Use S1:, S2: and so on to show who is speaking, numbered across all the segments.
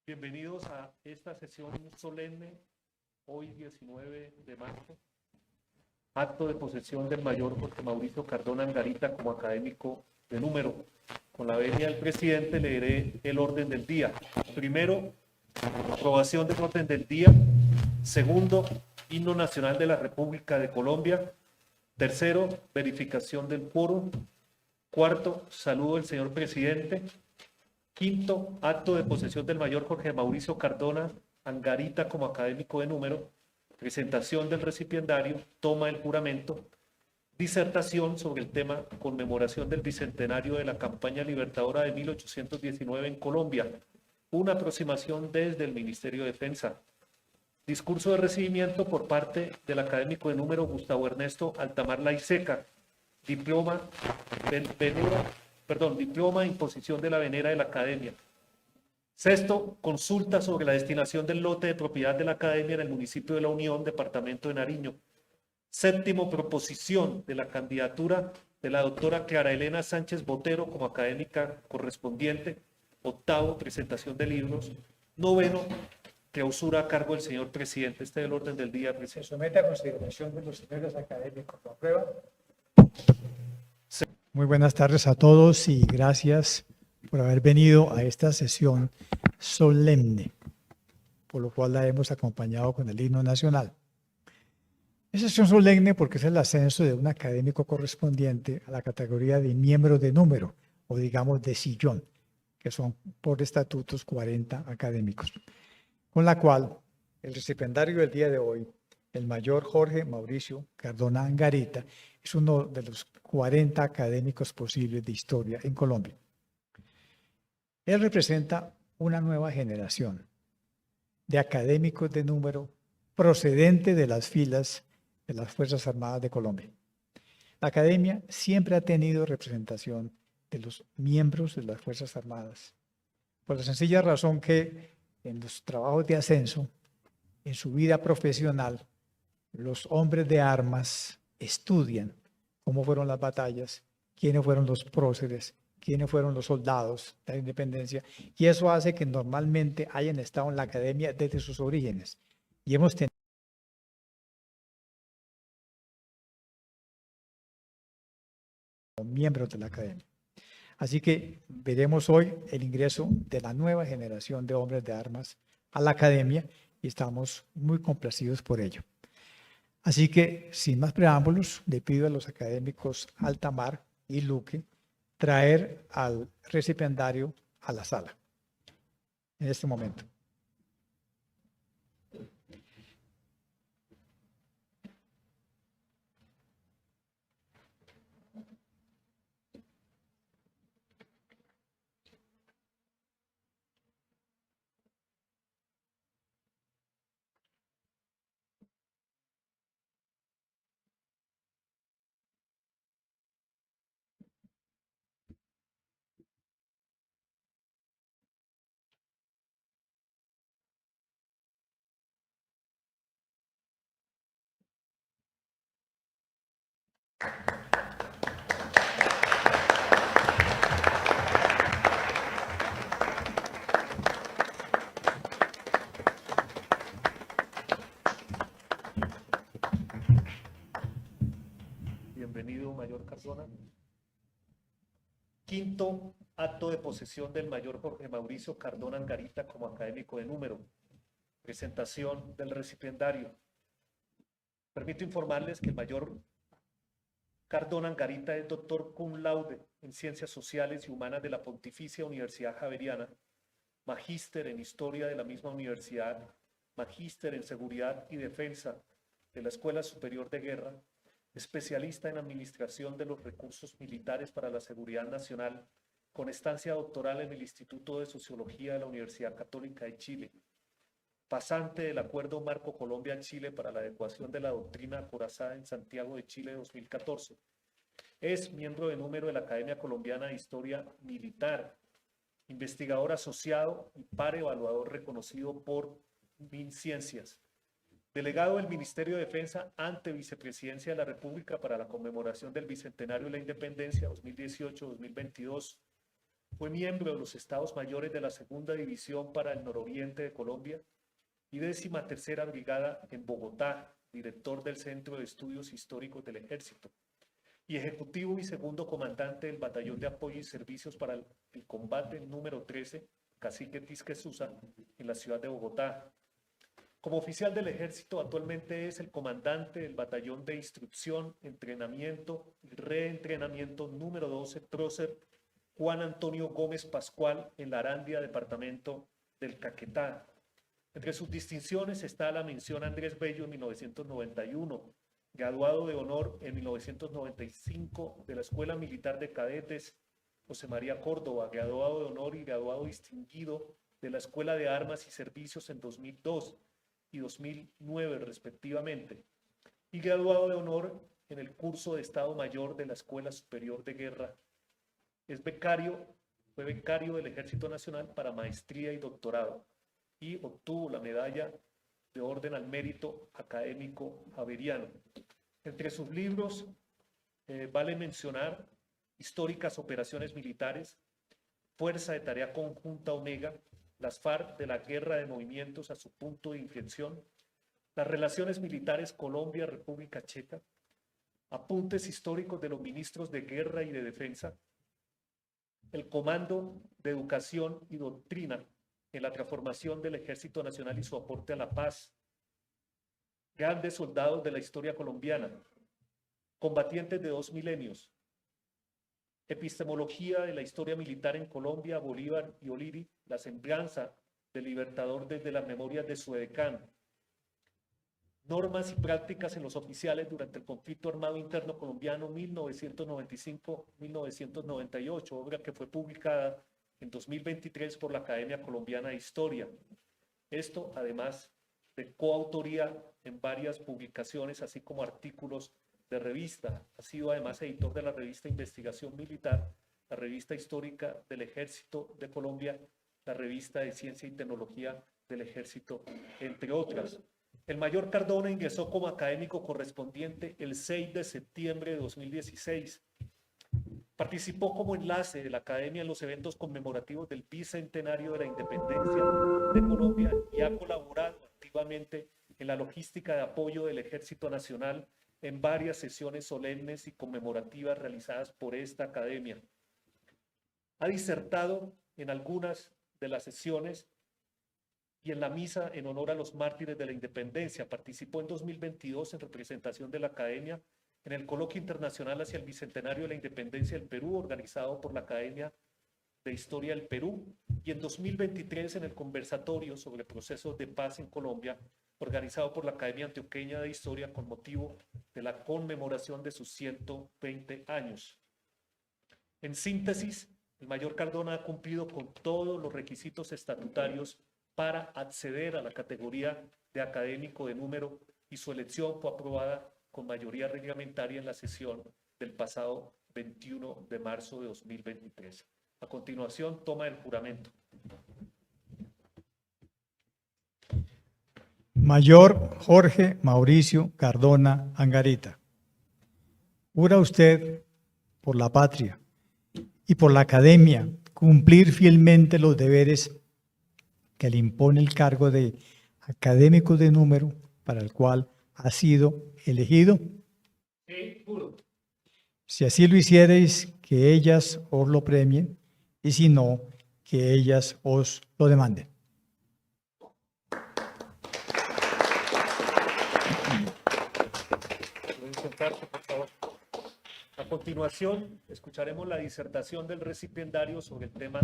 S1: Bienvenidos a esta sesión solemne, hoy 19 de marzo, acto de posesión del mayor Jorge Mauricio Cardona Angarita como académico de número. Con la venia del presidente leeré el orden del día. Primero, aprobación del orden del día. Segundo, himno nacional de la República de Colombia. Tercero, verificación del quórum. Cuarto, saludo del señor presidente. Quinto, acto de posesión del mayor Jorge Mauricio Cardona Angarita como académico de número. Presentación del recipiendario, toma del juramento. Disertación sobre el tema conmemoración del bicentenario de la campaña libertadora de 1819 en Colombia. Una aproximación desde el Ministerio de Defensa. Discurso de recibimiento por parte del académico de número Gustavo Ernesto Altamar Laiseca. Diploma de imposición de la venera de la academia. Sexto, consulta sobre la destinación del lote de propiedad de la academia en el municipio de La Unión, departamento de Nariño. Séptimo, proposición de la candidatura de la doctora Clara Elena Sánchez Botero como académica correspondiente. Octavo, presentación de libros. Noveno, clausura a cargo del señor presidente. Este es el orden del día, presidente.
S2: Se somete a consideración de los señores académicos. ¿Lo aprueba? Muy buenas tardes a todos y gracias por haber venido a esta sesión solemne, por lo cual la hemos acompañado con el himno nacional. Es sesión solemne porque es el ascenso de un académico correspondiente a la categoría de miembro de número, o digamos de sillón, que son por estatutos 40 académicos, con la cual el recipiendario del día de hoy, el mayor Jorge Mauricio Cardona Angarita, es uno de los 40 académicos posibles de historia en Colombia. Él representa una nueva generación de académicos de número procedente de las filas de las Fuerzas Armadas de Colombia. La academia siempre ha tenido representación de los miembros de las Fuerzas Armadas, por la sencilla razón que en los trabajos de ascenso, en su vida profesional, los hombres de armas estudian cómo fueron las batallas, quiénes fueron los próceres, quiénes fueron los soldados de la independencia, y eso hace que normalmente hayan estado en la academia desde sus orígenes. Y hemos tenido miembros de la academia. Así que veremos hoy el ingreso de la nueva generación de hombres de armas a la academia y estamos muy complacidos por ello. Así que, sin más preámbulos, le pido a los académicos Altamar y Luque traer al recipiendario a la sala en este momento.
S1: Bienvenido, mayor Cardona. Quinto, acto de posesión del mayor Jorge Mauricio Cardona Angarita como académico de número. Presentación del recipiendario. Permito informarles que el mayor Cardona Angarita es doctor cum laude en Ciencias Sociales y Humanas de la Pontificia Universidad Javeriana, magíster en Historia de la misma universidad, magíster en Seguridad y Defensa de la Escuela Superior de Guerra, especialista en Administración de los Recursos Militares para la Seguridad Nacional, con estancia doctoral en el Instituto de Sociología de la Universidad Católica de Chile, pasante del Acuerdo Marco Colombia-Chile para la adecuación de la doctrina acorazada en Santiago de Chile 2014. Es miembro de número de la Academia Colombiana de Historia Militar, investigador asociado y par evaluador reconocido por MinCiencias. Delegado del Ministerio de Defensa ante Vicepresidencia de la República para la conmemoración del Bicentenario de la Independencia 2018-2022. Fue miembro de los Estados Mayores de la Segunda División para el Nororiente de Colombia y 13ª Brigada en Bogotá, director del Centro de Estudios Históricos del Ejército, y ejecutivo y segundo comandante del Batallón de Apoyo y Servicios para el Combate número 13, Cacique Tisquesusa, en la ciudad de Bogotá. Como oficial del Ejército, actualmente es el comandante del Batallón de Instrucción, Entrenamiento y Reentrenamiento número 12, prócer Juan Antonio Gómez Pascual, en la Arandia, departamento del Caquetá. Entre sus distinciones está la mención a Andrés Bello en 1991, graduado de honor en 1995 de la Escuela Militar de Cadetes José María Córdoba, graduado de honor y graduado distinguido de la Escuela de Armas y Servicios en 2002 y 2009 respectivamente, y graduado de honor en el curso de Estado Mayor de la Escuela Superior de Guerra. Fue becario del Ejército Nacional para maestría y doctorado y obtuvo la medalla de Orden al Mérito Académico Javeriano. Entre sus libros vale mencionar Históricas Operaciones Militares, Fuerza de Tarea Conjunta Omega, las FARC de la Guerra de Movimientos a su punto de inflexión, las relaciones militares Colombia-República Checa, Apuntes históricos de los ministros de Guerra y de Defensa, el Comando de Educación y Doctrina en la transformación del Ejército Nacional y su aporte a la paz, Grandes soldados de la historia colombiana, Combatientes de 2 milenios, Epistemología de la historia militar en Colombia, Bolívar y Oliri, la semblanza del libertador desde las memorias de su edecán, Normas y prácticas en los oficiales durante el conflicto armado interno colombiano 1995-1998, obra que fue publicada en 2023 por la Academia Colombiana de Historia. Esto, además de coautoría en varias publicaciones, así como artículos de revista. Ha sido además editor de la revista Investigación Militar, la revista histórica del Ejército de Colombia, la revista de Ciencia y Tecnología del Ejército, entre otras. El mayor Cardona ingresó como académico correspondiente el 6 de septiembre de 2016. Participó como enlace de la Academia en los eventos conmemorativos del Bicentenario de la Independencia de Colombia y ha colaborado activamente en la logística de apoyo del Ejército Nacional en varias sesiones solemnes y conmemorativas realizadas por esta Academia. Ha disertado en algunas de las sesiones y en la misa en honor a los mártires de la independencia. Participó en 2022 en representación de la Academia en el Coloquio Internacional hacia el Bicentenario de la Independencia del Perú, organizado por la Academia de Historia del Perú, y en 2023 en el conversatorio sobre procesos de paz en Colombia, organizado por la Academia Antioqueña de Historia con motivo de la conmemoración de sus 120 años. En síntesis, el mayor Cardona ha cumplido con todos los requisitos estatutarios para acceder a la categoría de académico de número y su elección fue aprobada con mayoría reglamentaria en la sesión del pasado 21 de marzo de 2023. A continuación, toma el juramento.
S2: Mayor Jorge Mauricio Cardona Angarita. Jura usted por la patria y por la academia cumplir fielmente los deberes que le impone el cargo de académico de número para el cual ha sido elegido.
S1: Sí, juro.
S2: Si así lo hiciereis, que ellas os lo premien, y si no, que ellas os lo demanden.
S1: Pueden sentarse, por favor. A continuación, escucharemos la disertación del recipiendario sobre el tema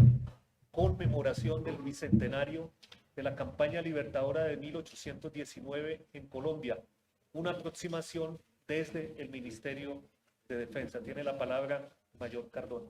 S1: conmemoración del bicentenario de la campaña libertadora de 1819 en Colombia, una aproximación desde el Ministerio de Defensa. Tiene la palabra Mayor Cardona.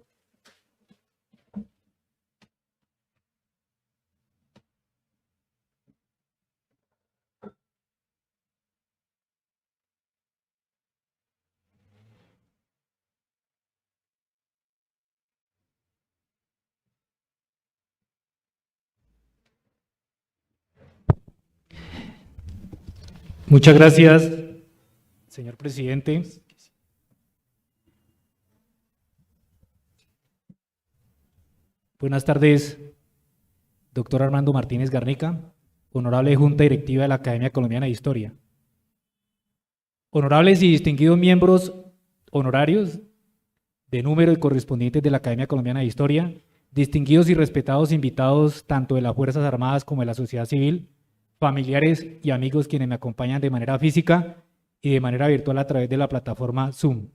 S3: Muchas gracias, señor presidente. Buenas tardes, doctor Armando Martínez Garnica, honorable Junta Directiva de la Academia Colombiana de Historia. Honorables y distinguidos miembros honorarios de número y correspondientes de la Academia Colombiana de Historia, distinguidos y respetados invitados tanto de las Fuerzas Armadas como de la sociedad civil, familiares y amigos quienes me acompañan de manera física y de manera virtual a través de la plataforma Zoom.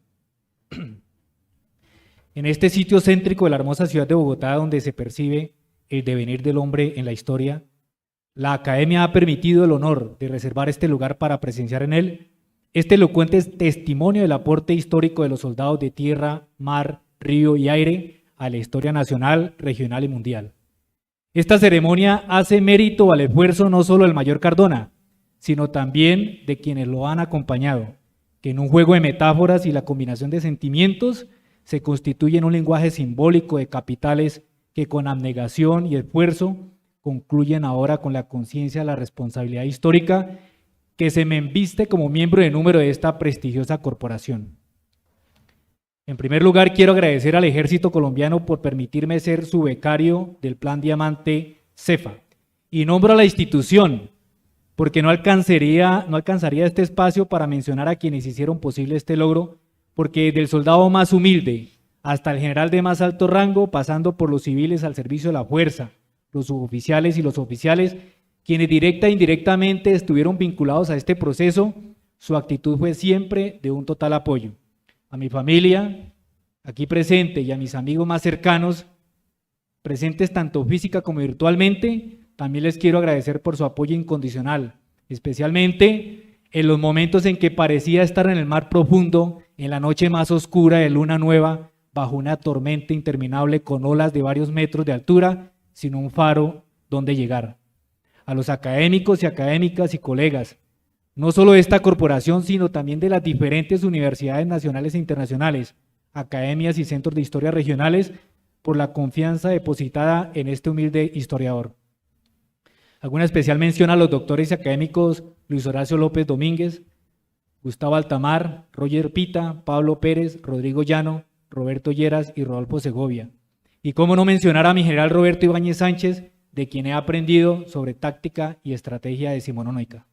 S3: En este sitio céntrico de la hermosa ciudad de Bogotá, donde se percibe el devenir del hombre en la historia, la Academia ha permitido el honor de reservar este lugar para presenciar en él este elocuente testimonio del aporte histórico de los soldados de tierra, mar, río y aire a la historia nacional, regional y mundial. Esta ceremonia hace mérito al esfuerzo no solo del mayor Cardona, sino también de quienes lo han acompañado, que en un juego de metáforas y la combinación de sentimientos se constituye en un lenguaje simbólico de capitales que con abnegación y esfuerzo concluyen ahora con la conciencia de la responsabilidad histórica que se me embiste como miembro de número de esta prestigiosa corporación. En primer lugar, quiero agradecer al Ejército Colombiano por permitirme ser su becario del Plan Diamante CEFA, y nombro a la institución porque no alcanzaría este espacio para mencionar a quienes hicieron posible este logro, porque desde el soldado más humilde hasta el general de más alto rango, pasando por los civiles al servicio de la fuerza, los suboficiales y los oficiales, quienes directa e indirectamente estuvieron vinculados a este proceso, su actitud fue siempre de un total apoyo. A mi familia, aquí presente, y a mis amigos más cercanos, presentes tanto física como virtualmente, también les quiero agradecer por su apoyo incondicional, especialmente en los momentos en que parecía estar en el mar profundo, en la noche más oscura de luna nueva, bajo una tormenta interminable con olas de varios metros de altura, sin un faro donde llegar. A los académicos y académicas y colegas, no solo de esta corporación, sino también de las diferentes universidades nacionales e internacionales, academias y centros de historia regionales, por la confianza depositada en este humilde historiador. Alguna especial mención a los doctores y académicos Luis Horacio López Domínguez, Gustavo Altamar, Roger Pita, Pablo Pérez, Rodrigo Llano, Roberto Lleras y Rodolfo Segovia. Y cómo no mencionar a mi general Roberto Ibáñez Sánchez, de quien he aprendido sobre táctica y estrategia decimonónica.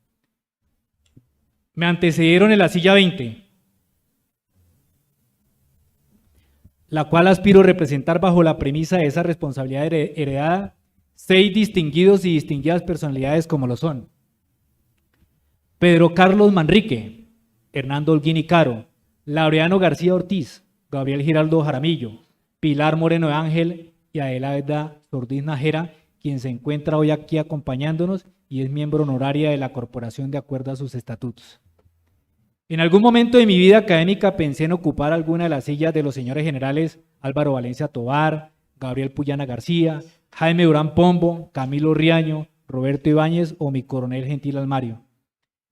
S3: Me antecedieron en la silla 20, la cual aspiro a representar bajo la premisa de esa responsabilidad heredada, 6 distinguidos y distinguidas personalidades como lo son: Pedro Carlos Manrique, Hernando Holguín y Caro, Laureano García Ortiz, Gabriel Giraldo Jaramillo, Pilar Moreno de Ángel y Adelaida Ortiz Nájera, quien se encuentra hoy aquí acompañándonos y es miembro honoraria de la corporación de acuerdo a sus estatutos. En algún momento de mi vida académica pensé en ocupar alguna de las sillas de los señores generales Álvaro Valencia Tovar, Gabriel Puyana García, Jaime Durán Pombo, Camilo Riaño, Roberto Ibáñez o mi coronel Gentil Almario.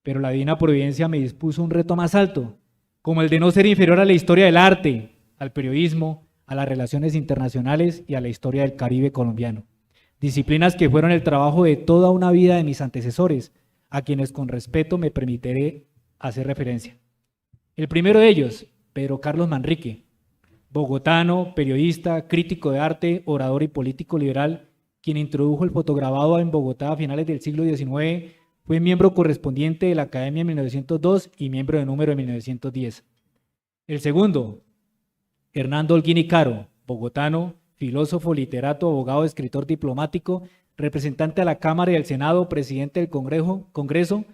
S3: Pero la divina providencia me dispuso un reto más alto, como el de no ser inferior a la historia del arte, al periodismo, a las relaciones internacionales y a la historia del Caribe colombiano. Disciplinas que fueron el trabajo de toda una vida de mis antecesores, a quienes con respeto me permitiré hacer referencia. El primero de ellos, Pedro Carlos Manrique, bogotano, periodista, crítico de arte, orador y político liberal, quien introdujo el fotograbado en Bogotá a finales del siglo XIX, fue miembro correspondiente de la Academia en 1902 y miembro de número en 1910. El segundo, Hernando Holguín y Caro, bogotano, filósofo, literato, abogado, escritor diplomático, representante a la Cámara y al Senado, presidente del Congreso,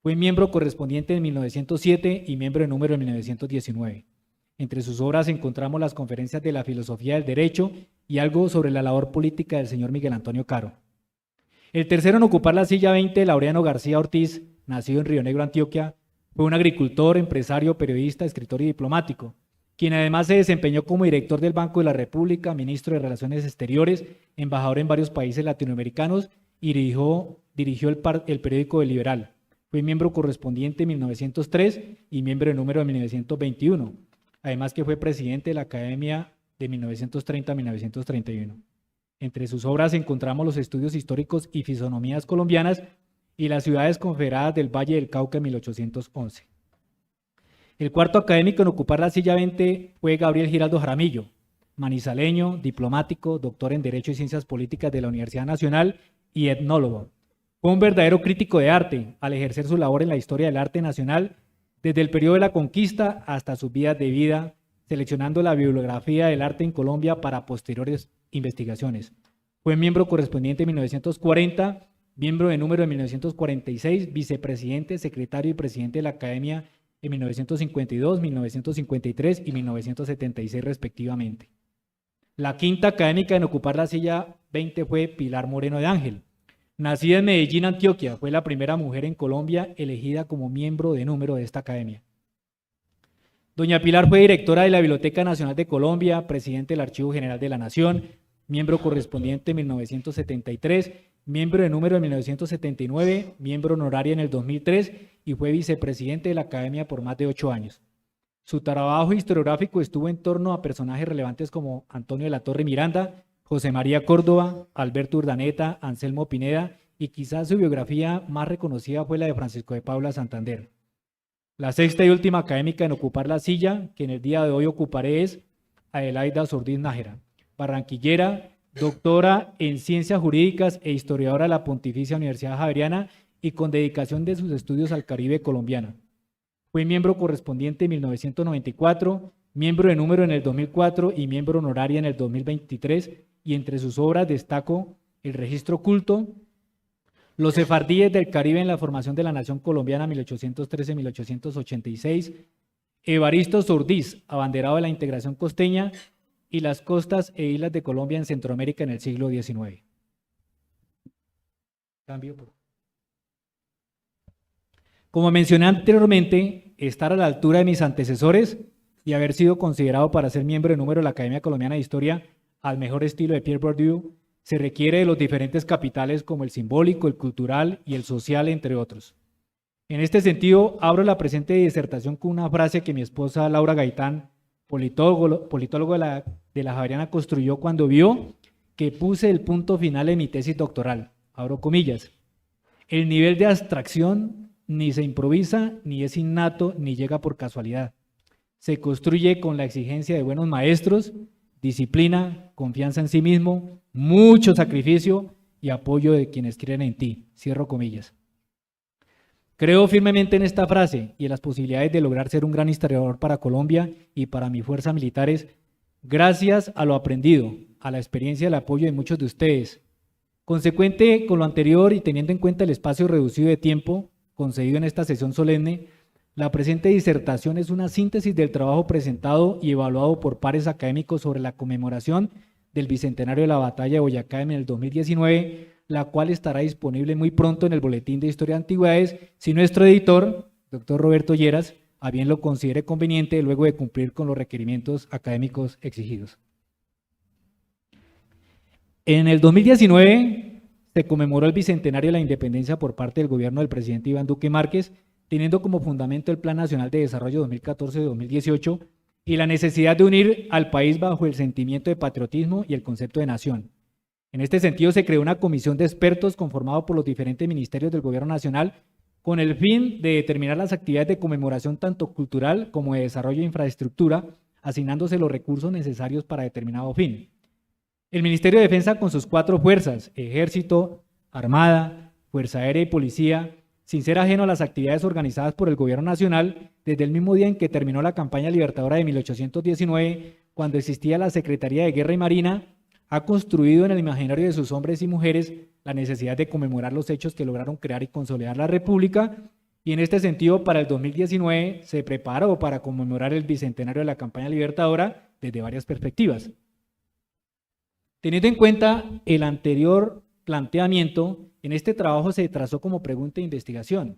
S3: fue miembro correspondiente en 1907 y miembro de número en 1919. Entre sus obras encontramos las conferencias de la filosofía del derecho y algo sobre la labor política del señor Miguel Antonio Caro. El tercero en ocupar la silla 20, Laureano García Ortiz, nacido en Río Negro, Antioquia, fue un agricultor, empresario, periodista, escritor y diplomático, quien además se desempeñó como director del Banco de la República, ministro de Relaciones Exteriores, embajador en varios países latinoamericanos y dirigió el periódico El Liberal. Fue miembro correspondiente en 1903 y miembro de número en 1921, además que fue presidente de la Academia de 1930 a 1931. Entre sus obras encontramos los estudios históricos y fisonomías colombianas y las ciudades confederadas del Valle del Cauca en 1811. El cuarto académico en ocupar la silla 20 fue Gabriel Giraldo Jaramillo, manizaleño, diplomático, doctor en Derecho y Ciencias Políticas de la Universidad Nacional y etnólogo. Fue un verdadero crítico de arte al ejercer su labor en la historia del arte nacional desde el periodo de la conquista hasta sus vidas de vida, seleccionando la bibliografía del arte en Colombia para posteriores investigaciones. Fue miembro correspondiente en 1940, miembro de número en 1946, vicepresidente, secretario y presidente de la Academia en 1952, 1953 y 1976 respectivamente. La quinta académica en ocupar la silla 20 fue Pilar Moreno de Ángel. Nacida en Medellín, Antioquia, fue la primera mujer en Colombia elegida como miembro de número de esta academia. Doña Pilar fue directora de la Biblioteca Nacional de Colombia, presidente del Archivo General de la Nación, miembro correspondiente en 1973, miembro de número en 1979, miembro honoraria en el 2003 y fue vicepresidente de la Academia por más de 8 años. Su trabajo historiográfico estuvo en torno a personajes relevantes como Antonio de la Torre Miranda, José María Córdoba, Alberto Urdaneta, Anselmo Pineda y quizás su biografía más reconocida fue la de Francisco de Paula Santander. La sexta y última académica en ocupar la silla que en el día de hoy ocuparé es Adelaida Sordiz Nájera, barranquillera, doctora en Ciencias Jurídicas e historiadora de la Pontificia Universidad Javeriana y con dedicación de sus estudios al Caribe colombiano. Fue miembro correspondiente en 1994, miembro de número en el 2004 y miembro honoraria en el 2023, y entre sus obras destaco El Registro Culto, Los sefardíes del Caribe en la formación de la nación colombiana 1813-1886, Evaristo Sordiz, abanderado de la integración costeña, y las costas e islas de Colombia en Centroamérica en el siglo XIX. Como mencioné anteriormente, estar a la altura de mis antecesores y haber sido considerado para ser miembro de número de la Academia Colombiana de Historia al mejor estilo de Pierre Bourdieu, se requiere de los diferentes capitales como el simbólico, el cultural y el social, entre otros. En este sentido, abro la presente disertación con una frase que mi esposa Laura Gaitán, politólogo de la Javeriana, construyó cuando vio que puse el punto final en mi tesis doctoral. Abro comillas. El nivel de abstracción ni se improvisa, ni es innato, ni llega por casualidad. Se construye con la exigencia de buenos maestros, disciplina, confianza en sí mismo, mucho sacrificio y apoyo de quienes creen en ti. Cierro comillas. Creo firmemente en esta frase y en las posibilidades de lograr ser un gran historiador para Colombia y para mis fuerzas militares, gracias a lo aprendido, a la experiencia y al apoyo de muchos de ustedes. Consecuente con lo anterior y teniendo en cuenta el espacio reducido de tiempo concedido en esta sesión solemne, la presente disertación es una síntesis del trabajo presentado y evaluado por pares académicos sobre la conmemoración del Bicentenario de la Batalla de Boyacá en el 2019, la cual estará disponible muy pronto en el Boletín de Historia de Antigüedades, si nuestro editor, doctor Roberto Lleras, a bien lo considere conveniente luego de cumplir con los requerimientos académicos exigidos. En el 2019 se conmemoró el Bicentenario de la Independencia por parte del gobierno del presidente Iván Duque Márquez, teniendo como fundamento el Plan Nacional de Desarrollo 2014-2018 y la necesidad de unir al país bajo el sentimiento de patriotismo y el concepto de nación. En este sentido, se creó una comisión de expertos conformada por los diferentes ministerios del Gobierno Nacional con el fin de determinar las actividades de conmemoración tanto cultural como de desarrollo de infraestructura, asignándose los recursos necesarios para determinado fin. El Ministerio de Defensa, con sus 4 fuerzas, Ejército, Armada, Fuerza Aérea y Policía, sin ser ajeno a las actividades organizadas por el Gobierno Nacional, desde el mismo día en que terminó la campaña libertadora de 1819, cuando existía la Secretaría de Guerra y Marina, ha construido en el imaginario de sus hombres y mujeres la necesidad de conmemorar los hechos que lograron crear y consolidar la República, y en este sentido, para el 2019 se preparó para conmemorar el Bicentenario de la campaña libertadora desde varias perspectivas. Teniendo en cuenta el anterior planteamiento, en este trabajo se trazó como pregunta de investigación: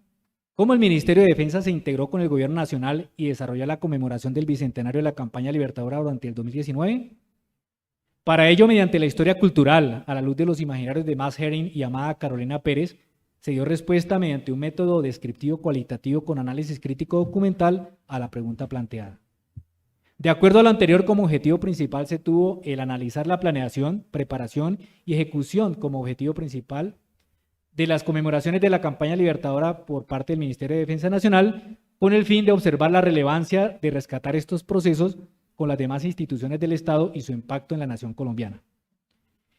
S3: ¿cómo el Ministerio de Defensa se integró con el Gobierno Nacional y desarrolló la conmemoración del Bicentenario de la campaña libertadora durante el 2019? Para ello, mediante la historia cultural, a la luz de los imaginarios de Max Herring y Amada Carolina Pérez, se dio respuesta mediante un método descriptivo cualitativo con análisis crítico documental a la pregunta planteada. De acuerdo a lo anterior, como objetivo principal se tuvo el analizar la planeación, preparación y ejecución como objetivo principal de las conmemoraciones de la campaña libertadora por parte del Ministerio de Defensa Nacional, con el fin de observar la relevancia de rescatar estos procesos con las demás instituciones del Estado y su impacto en la nación colombiana.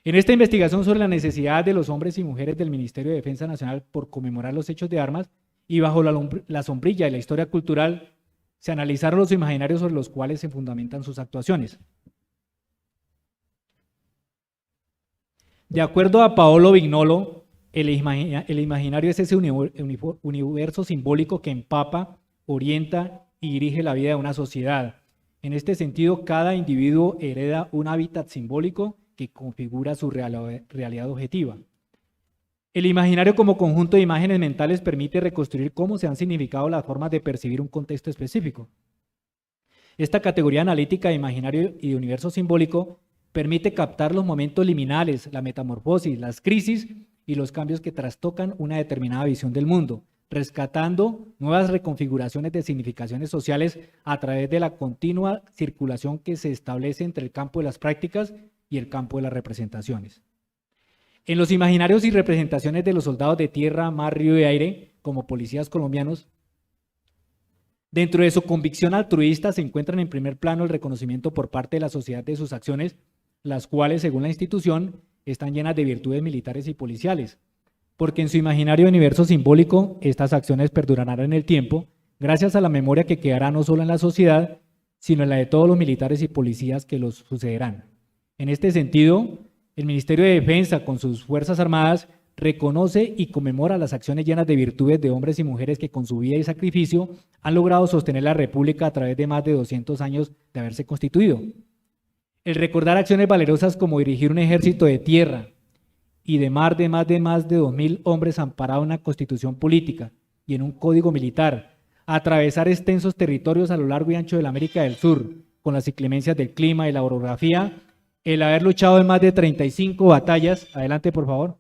S3: En esta investigación sobre la necesidad de los hombres y mujeres del Ministerio de Defensa Nacional por conmemorar los hechos de armas y bajo la sombrilla de la historia cultural, se analizaron los imaginarios sobre los cuales se fundamentan sus actuaciones. De acuerdo a Paolo Vignolo, el imaginario es ese universo simbólico que empapa, orienta y dirige la vida de una sociedad. En este sentido, cada individuo hereda un hábitat simbólico que configura su realidad objetiva. El imaginario como conjunto de imágenes mentales permite reconstruir cómo se han significado las formas de percibir un contexto específico. Esta categoría analítica de imaginario y de universo simbólico permite captar los momentos liminales, la metamorfosis, las crisis y los cambios que trastocan una determinada visión del mundo, rescatando nuevas reconfiguraciones de significaciones sociales a través de la continua circulación que se establece entre el campo de las prácticas y el campo de las representaciones. En los imaginarios y representaciones de los soldados de tierra, mar, río y aire, como policías colombianos, dentro de su convicción altruista se encuentran en primer plano el reconocimiento por parte de la sociedad de sus acciones, las cuales, según la institución, están llenas de virtudes militares y policiales, porque en su imaginario universo simbólico estas acciones perdurarán en el tiempo, gracias a la memoria que quedará no solo en la sociedad, sino en la de todos los militares y policías que los sucederán. En este sentido, el Ministerio de Defensa, con sus Fuerzas Armadas, reconoce y conmemora las acciones llenas de virtudes de hombres y mujeres que con su vida y sacrificio han logrado sostener la República a través de más de 200 años de haberse constituido. El recordar acciones valerosas como dirigir un ejército de tierra y de mar de más de 2.000 hombres amparado en una constitución política y en un código militar, atravesar extensos territorios a lo largo y ancho de la América del Sur, con las inclemencias del clima y la orografía, el haber luchado en más de 35 batallas, adelante por favor,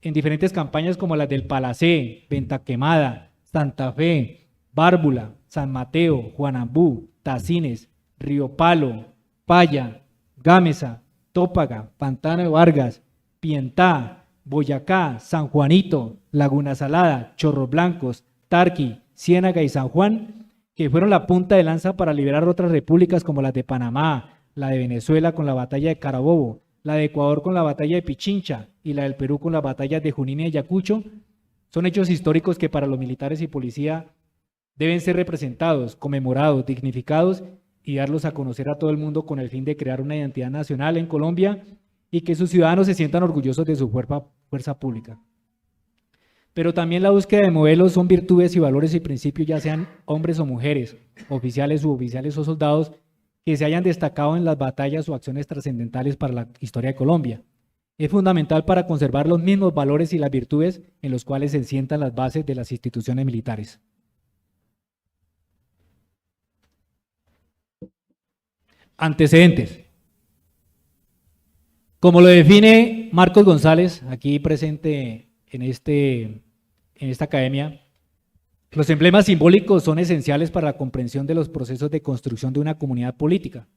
S3: en diferentes campañas como las del Palacé, Venta Quemada, Santa Fe, Bárbula, San Mateo, Juanambú, Tacines, Río Palo, Paya, Gámeza, Tópaga, Pantano de Vargas, Pientá, Boyacá, San Juanito, Laguna Salada, Chorros Blancos, Tarqui, Ciénaga y San Juan, que fueron la punta de lanza para liberar otras repúblicas como las de Panamá, la de Venezuela con la batalla de Carabobo, la de Ecuador con la batalla de Pichincha y la del Perú con las batallas de Junín y Ayacucho, son hechos históricos que para los militares y policía deben ser representados, conmemorados, dignificados y darlos a conocer a todo el mundo con el fin de crear una identidad nacional en Colombia y que sus ciudadanos se sientan orgullosos de su fuerza pública. Pero también la búsqueda de modelos son virtudes y valores y principios, ya sean hombres o mujeres, oficiales, suboficiales o soldados, que se hayan destacado en las batallas o acciones trascendentales para la historia de Colombia. Es fundamental para conservar los mismos valores y las virtudes en los cuales se sientan las bases de las instituciones militares. Antecedentes. Como lo define Marcos González, aquí presente en esta academia, los emblemas simbólicos son esenciales para la comprensión de los procesos de construcción de una comunidad política,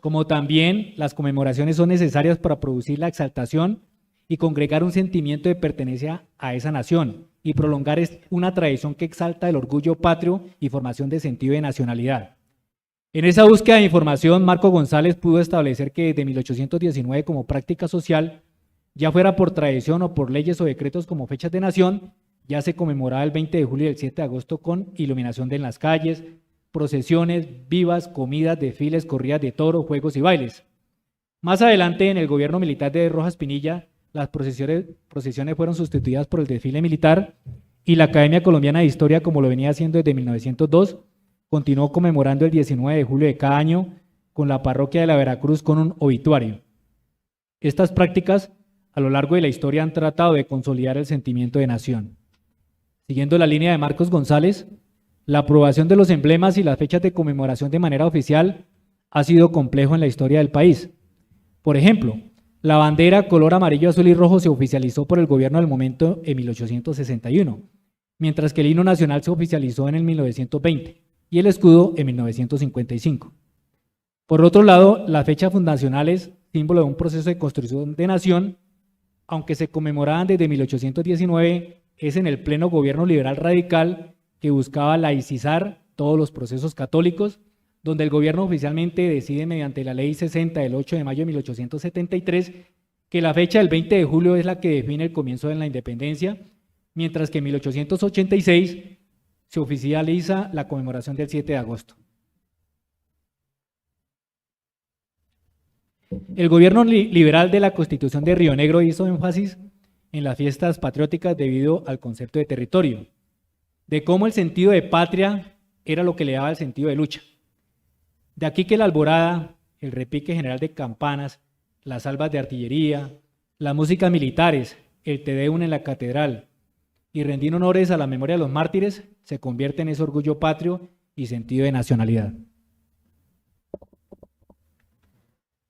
S3: como también las conmemoraciones son necesarias para producir la exaltación y congregar un sentimiento de pertenencia a esa nación y prolongar una tradición que exalta el orgullo patrio y formación de sentido de nacionalidad. En esa búsqueda de información, Marco González pudo establecer que desde 1819 como práctica social, ya fuera por tradición o por leyes o decretos como fechas de nación, ya se conmemoraba el 20 de julio y el 7 de agosto con iluminación en las calles, procesiones, vivas, comidas, desfiles, corridas de toro, juegos y bailes. Más adelante, en el gobierno militar de Rojas Pinilla, las procesiones fueron sustituidas por el desfile militar y la Academia Colombiana de Historia, como lo venía haciendo desde 1902, continuó conmemorando el 19 de julio de cada año con la parroquia de la Veracruz con un obituario. Estas prácticas a lo largo de la historia han tratado de consolidar el sentimiento de nación. Siguiendo la línea de Marcos González, la aprobación de los emblemas y las fechas de conmemoración de manera oficial ha sido complejo en la historia del país. Por ejemplo, la bandera color amarillo, azul y rojo se oficializó por el gobierno del momento en 1861, mientras que el himno nacional se oficializó en el 1920 y el escudo en 1955. Por otro lado, las fechas fundacionales, símbolo de un proceso de construcción de nación, aunque se conmemoraban desde 1819, es en el pleno gobierno liberal radical que buscaba laicizar todos los procesos católicos, donde el gobierno oficialmente decide mediante la Ley 60 del 8 de mayo de 1873 que la fecha del 20 de julio es la que define el comienzo de la independencia, mientras que en 1886 se oficializa la conmemoración del 7 de agosto. El gobierno liberal de la Constitución de Río Negro hizo énfasis en las fiestas patrióticas debido al concepto de territorio, de cómo el sentido de patria era lo que le daba el sentido de lucha. De aquí que la alborada, el repique general de campanas, las salvas de artillería, las músicas militares, el Te Deum en la catedral y rendir honores a la memoria de los mártires se convierte en ese orgullo patrio y sentido de nacionalidad.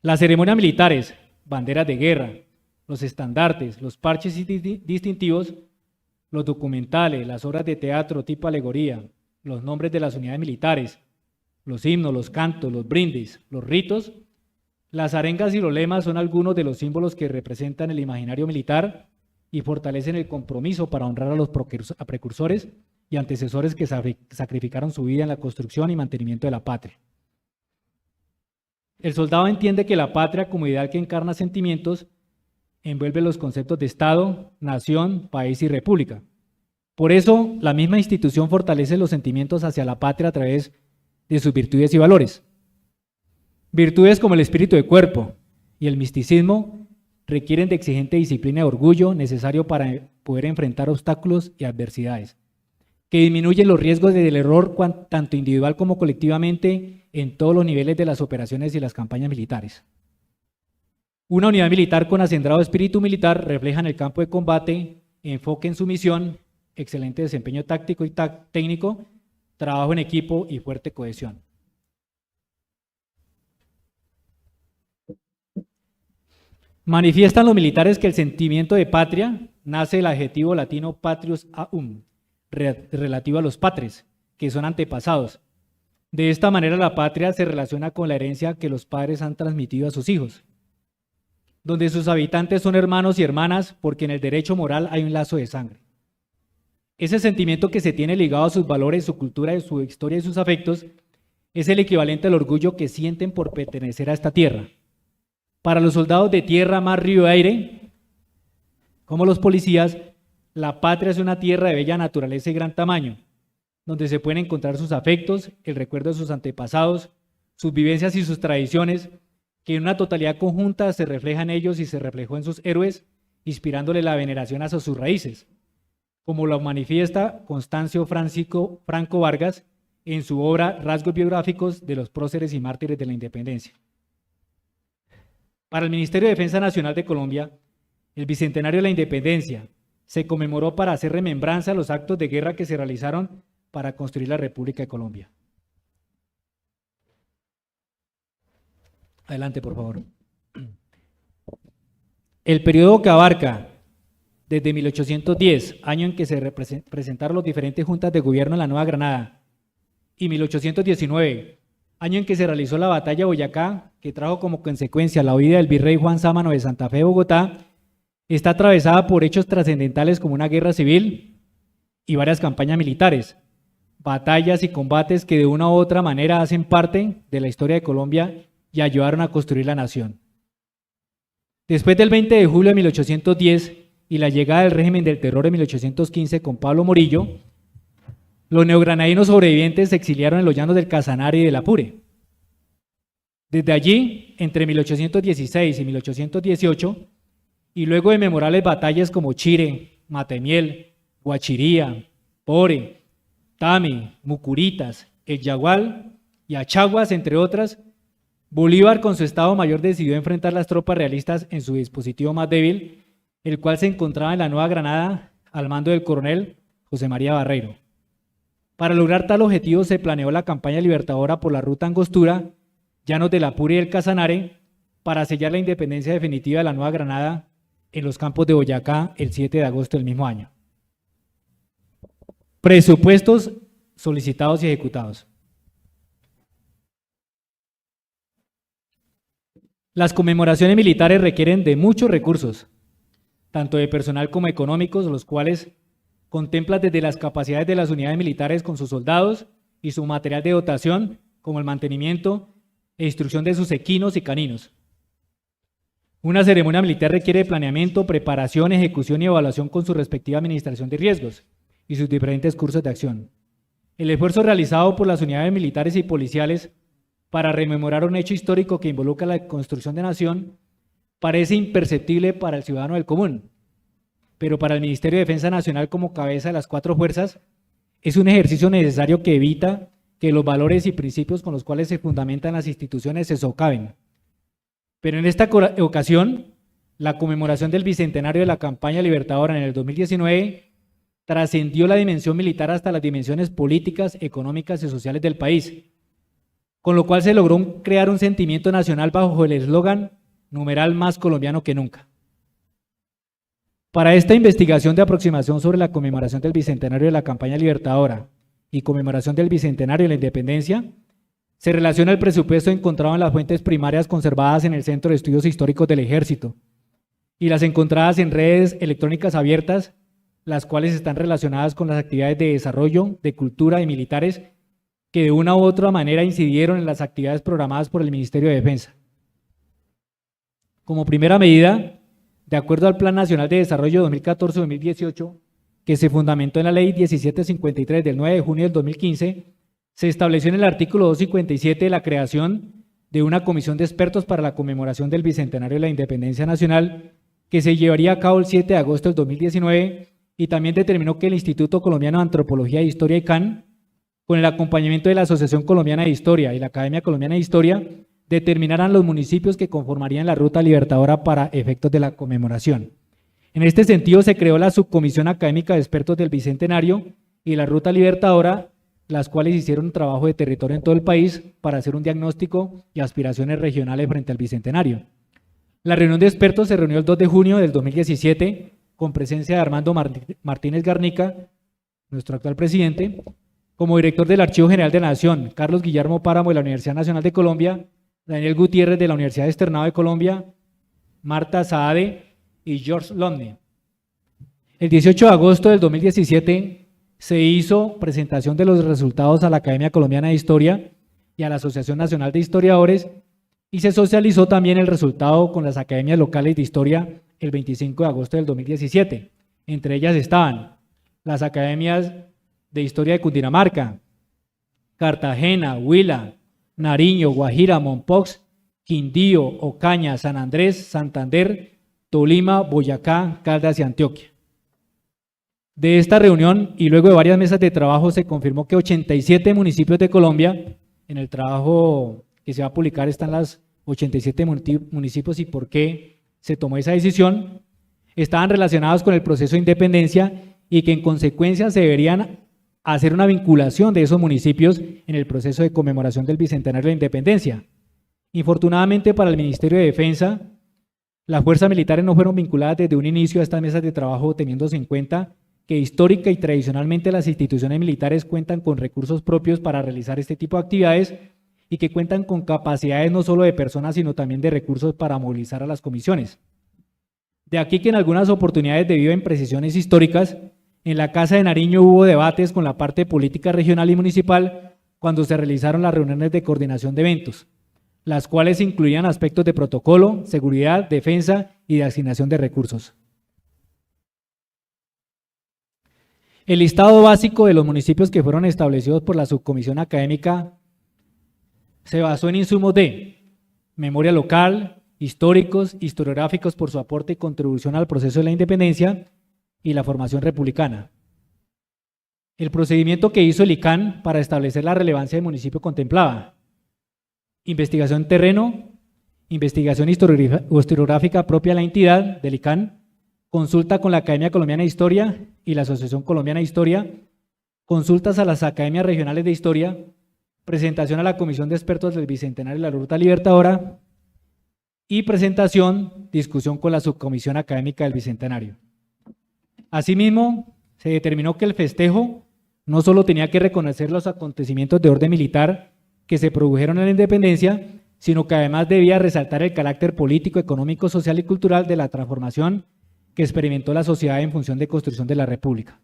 S3: Las ceremonias militares, banderas de guerra, los estandartes, los parches distintivos, los documentales, las obras de teatro tipo alegoría, los nombres de las unidades militares, los himnos, los cantos, los brindis, los ritos, las arengas y los lemas son algunos de los símbolos que representan el imaginario militar y fortalecen el compromiso para honrar a los precursores y antecesores que sacrificaron su vida en la construcción y mantenimiento de la patria. El soldado entiende que la patria como ideal que encarna sentimientos envuelve los conceptos de Estado, nación, país y república. Por eso, la misma institución fortalece los sentimientos hacia la patria a través de sus virtudes y valores. Virtudes como el espíritu de cuerpo y el misticismo requieren de exigente disciplina y orgullo necesario para poder enfrentar obstáculos y adversidades, que disminuyen los riesgos del error tanto individual como colectivamente en todos los niveles de las operaciones y las campañas militares. Una unidad militar con acendrado espíritu militar refleja en el campo de combate enfoque en su misión, excelente desempeño táctico y técnico, trabajo en equipo y fuerte cohesión. Manifiestan los militares que el sentimiento de patria nace del adjetivo latino patrius aum, relativo a los patres, que son antepasados. De esta manera la patria se relaciona con la herencia que los padres han transmitido a sus hijos, donde sus habitantes son hermanos y hermanas porque en el derecho moral hay un lazo de sangre. Ese sentimiento que se tiene ligado a sus valores, su cultura, su historia y sus afectos es el equivalente al orgullo que sienten por pertenecer a esta tierra. Para los soldados de tierra, mar, río y aire, como los policías, la patria es una tierra de bella naturaleza y gran tamaño, donde se pueden encontrar sus afectos, el recuerdo de sus antepasados, sus vivencias y sus tradiciones, que en una totalidad conjunta se refleja en ellos y se reflejó en sus héroes, inspirándole la veneración hacia sus raíces, como lo manifiesta Constancio Franco Vargas en su obra Rasgos biográficos de los próceres y mártires de la independencia. Para el Ministerio de Defensa Nacional de Colombia, el bicentenario de la independencia se conmemoró para hacer remembranza a los actos de guerra que se realizaron para construir la República de Colombia. Adelante, por favor. El periodo que abarca desde 1810, año en que se presentaron las diferentes juntas de gobierno en la Nueva Granada, y 1819, año en que se realizó la batalla de Boyacá, que trajo como consecuencia la huida del virrey Juan Sámano de Santa Fe de Bogotá, está atravesada por hechos trascendentales como una guerra civil y varias campañas militares, batallas y combates que de una u otra manera hacen parte de la historia de Colombia y ayudaron a construir la nación. Después del 20 de julio de 1810 y la llegada del régimen del terror en 1815 con Pablo Morillo, los neogranadinos sobrevivientes se exiliaron en los llanos del Casanare y del Apure. Desde allí, entre 1816 y 1818, y luego de memorables batallas como Chire, Matemiel, Guachiría, Pore, Tame, Mucuritas, El Yagual y Achaguas, entre otras, Bolívar con su Estado Mayor decidió enfrentar las tropas realistas en su dispositivo más débil, el cual se encontraba en la Nueva Granada al mando del coronel José María Barreiro. Para lograr tal objetivo se planeó la campaña libertadora por la ruta Angostura, llanos del Apure y del Casanare, para sellar la independencia definitiva de la Nueva Granada en los campos de Boyacá el 7 de agosto del mismo año. Presupuestos solicitados y ejecutados. Las conmemoraciones militares requieren de muchos recursos, tanto de personal como económicos, los cuales contemplan desde las capacidades de las unidades militares con sus soldados y su material de dotación, como el mantenimiento e instrucción de sus equinos y caninos. Una ceremonia militar requiere de planeamiento, preparación, ejecución y evaluación con su respectiva administración de riesgos y sus diferentes cursos de acción. El esfuerzo realizado por las unidades militares y policiales para rememorar un hecho histórico que involucra la construcción de nación parece imperceptible para el ciudadano del común, pero para el Ministerio de Defensa Nacional como cabeza de las cuatro fuerzas es un ejercicio necesario que evita que los valores y principios con los cuales se fundamentan las instituciones se socaven. Pero en esta ocasión, la conmemoración del bicentenario de la campaña libertadora en el 2019 trascendió la dimensión militar hasta las dimensiones políticas, económicas y sociales del país, con lo cual se logró crear un sentimiento nacional bajo el eslogan numeral más colombiano que nunca. Para esta investigación de aproximación sobre la conmemoración del bicentenario de la campaña libertadora y conmemoración del bicentenario de la independencia, se relaciona el presupuesto encontrado en las fuentes primarias conservadas en el Centro de Estudios Históricos del Ejército y las encontradas en redes electrónicas abiertas, las cuales están relacionadas con las actividades de desarrollo, de cultura y militares que de una u otra manera incidieron en las actividades programadas por el Ministerio de Defensa. Como primera medida, de acuerdo al Plan Nacional de Desarrollo 2014-2018, que se fundamentó en la Ley 1753 del 9 de junio del 2015, se estableció en el artículo 257 la creación de una comisión de expertos para la conmemoración del Bicentenario de la Independencia Nacional, que se llevaría a cabo el 7 de agosto del 2019, y también determinó que el Instituto Colombiano de Antropología e Historia ICANN, con el acompañamiento de la Asociación Colombiana de Historia y la Academia Colombiana de Historia, determinaran los municipios que conformarían la ruta libertadora para efectos de la conmemoración. En este sentido, se creó la Subcomisión Académica de Expertos del Bicentenario y la Ruta Libertadora, las cuales hicieron un trabajo de territorio en todo el país para hacer un diagnóstico y aspiraciones regionales frente al Bicentenario. La reunión de expertos se reunió el 2 de junio del 2017 con presencia de Armando Martínez Garnica, nuestro actual presidente, como director del Archivo General de la Nación, Carlos Guillermo Páramo de la Universidad Nacional de Colombia, Daniel Gutiérrez de la Universidad Externado de Colombia, Marta Saade y George London. El 18 de agosto del 2017 se hizo presentación de los resultados a la Academia Colombiana de Historia y a la Asociación Nacional de Historiadores, y se socializó también el resultado con las academias locales de historia el 25 de agosto del 2017. Entre ellas estaban las academias de historia de Cundinamarca, Cartagena, Huila, Nariño, Guajira, Mompox, Quindío, Ocaña, San Andrés, Santander, Tolima, Boyacá, Caldas y Antioquia. De esta reunión y luego de varias mesas de trabajo se confirmó que 87 municipios de Colombia, en el trabajo que se va a publicar están las 87 municipios y por qué se tomó esa decisión, estaban relacionados con el proceso de independencia y que en consecuencia se deberían hacer una vinculación de esos municipios en el proceso de conmemoración del Bicentenario de la Independencia. Infortunadamente para el Ministerio de Defensa, las fuerzas militares no fueron vinculadas desde un inicio a estas mesas de trabajo, teniéndose en cuenta que histórica y tradicionalmente las instituciones militares cuentan con recursos propios para realizar este tipo de actividades y que cuentan con capacidades no solo de personas, sino también de recursos para movilizar a las comisiones. De aquí que en algunas oportunidades, debido a imprecisiones históricas, en la Casa de Nariño hubo debates con la parte política regional y municipal cuando se realizaron las reuniones de coordinación de eventos, las cuales incluían aspectos de protocolo, seguridad, defensa y de asignación de recursos. El listado básico de los municipios que fueron establecidos por la subcomisión académica se basó en insumos de memoria local, históricos, historiográficos por su aporte y contribución al proceso de la independencia y la formación republicana. El procedimiento que hizo el ICANN para establecer la relevancia del municipio contemplaba investigación en terreno, investigación historiográfica propia de la entidad del ICANN, consulta con la Academia Colombiana de Historia y la Asociación Colombiana de Historia, consultas a las academias regionales de historia, presentación a la Comisión de Expertos del Bicentenario de la Ruta Libertadora y presentación, discusión con la Subcomisión Académica del Bicentenario. Asimismo, se determinó que el festejo no solo tenía que reconocer los acontecimientos de orden militar que se produjeron en la independencia, sino que además debía resaltar el carácter político, económico, social y cultural de la transformación que experimentó la sociedad en función de construcción de la República.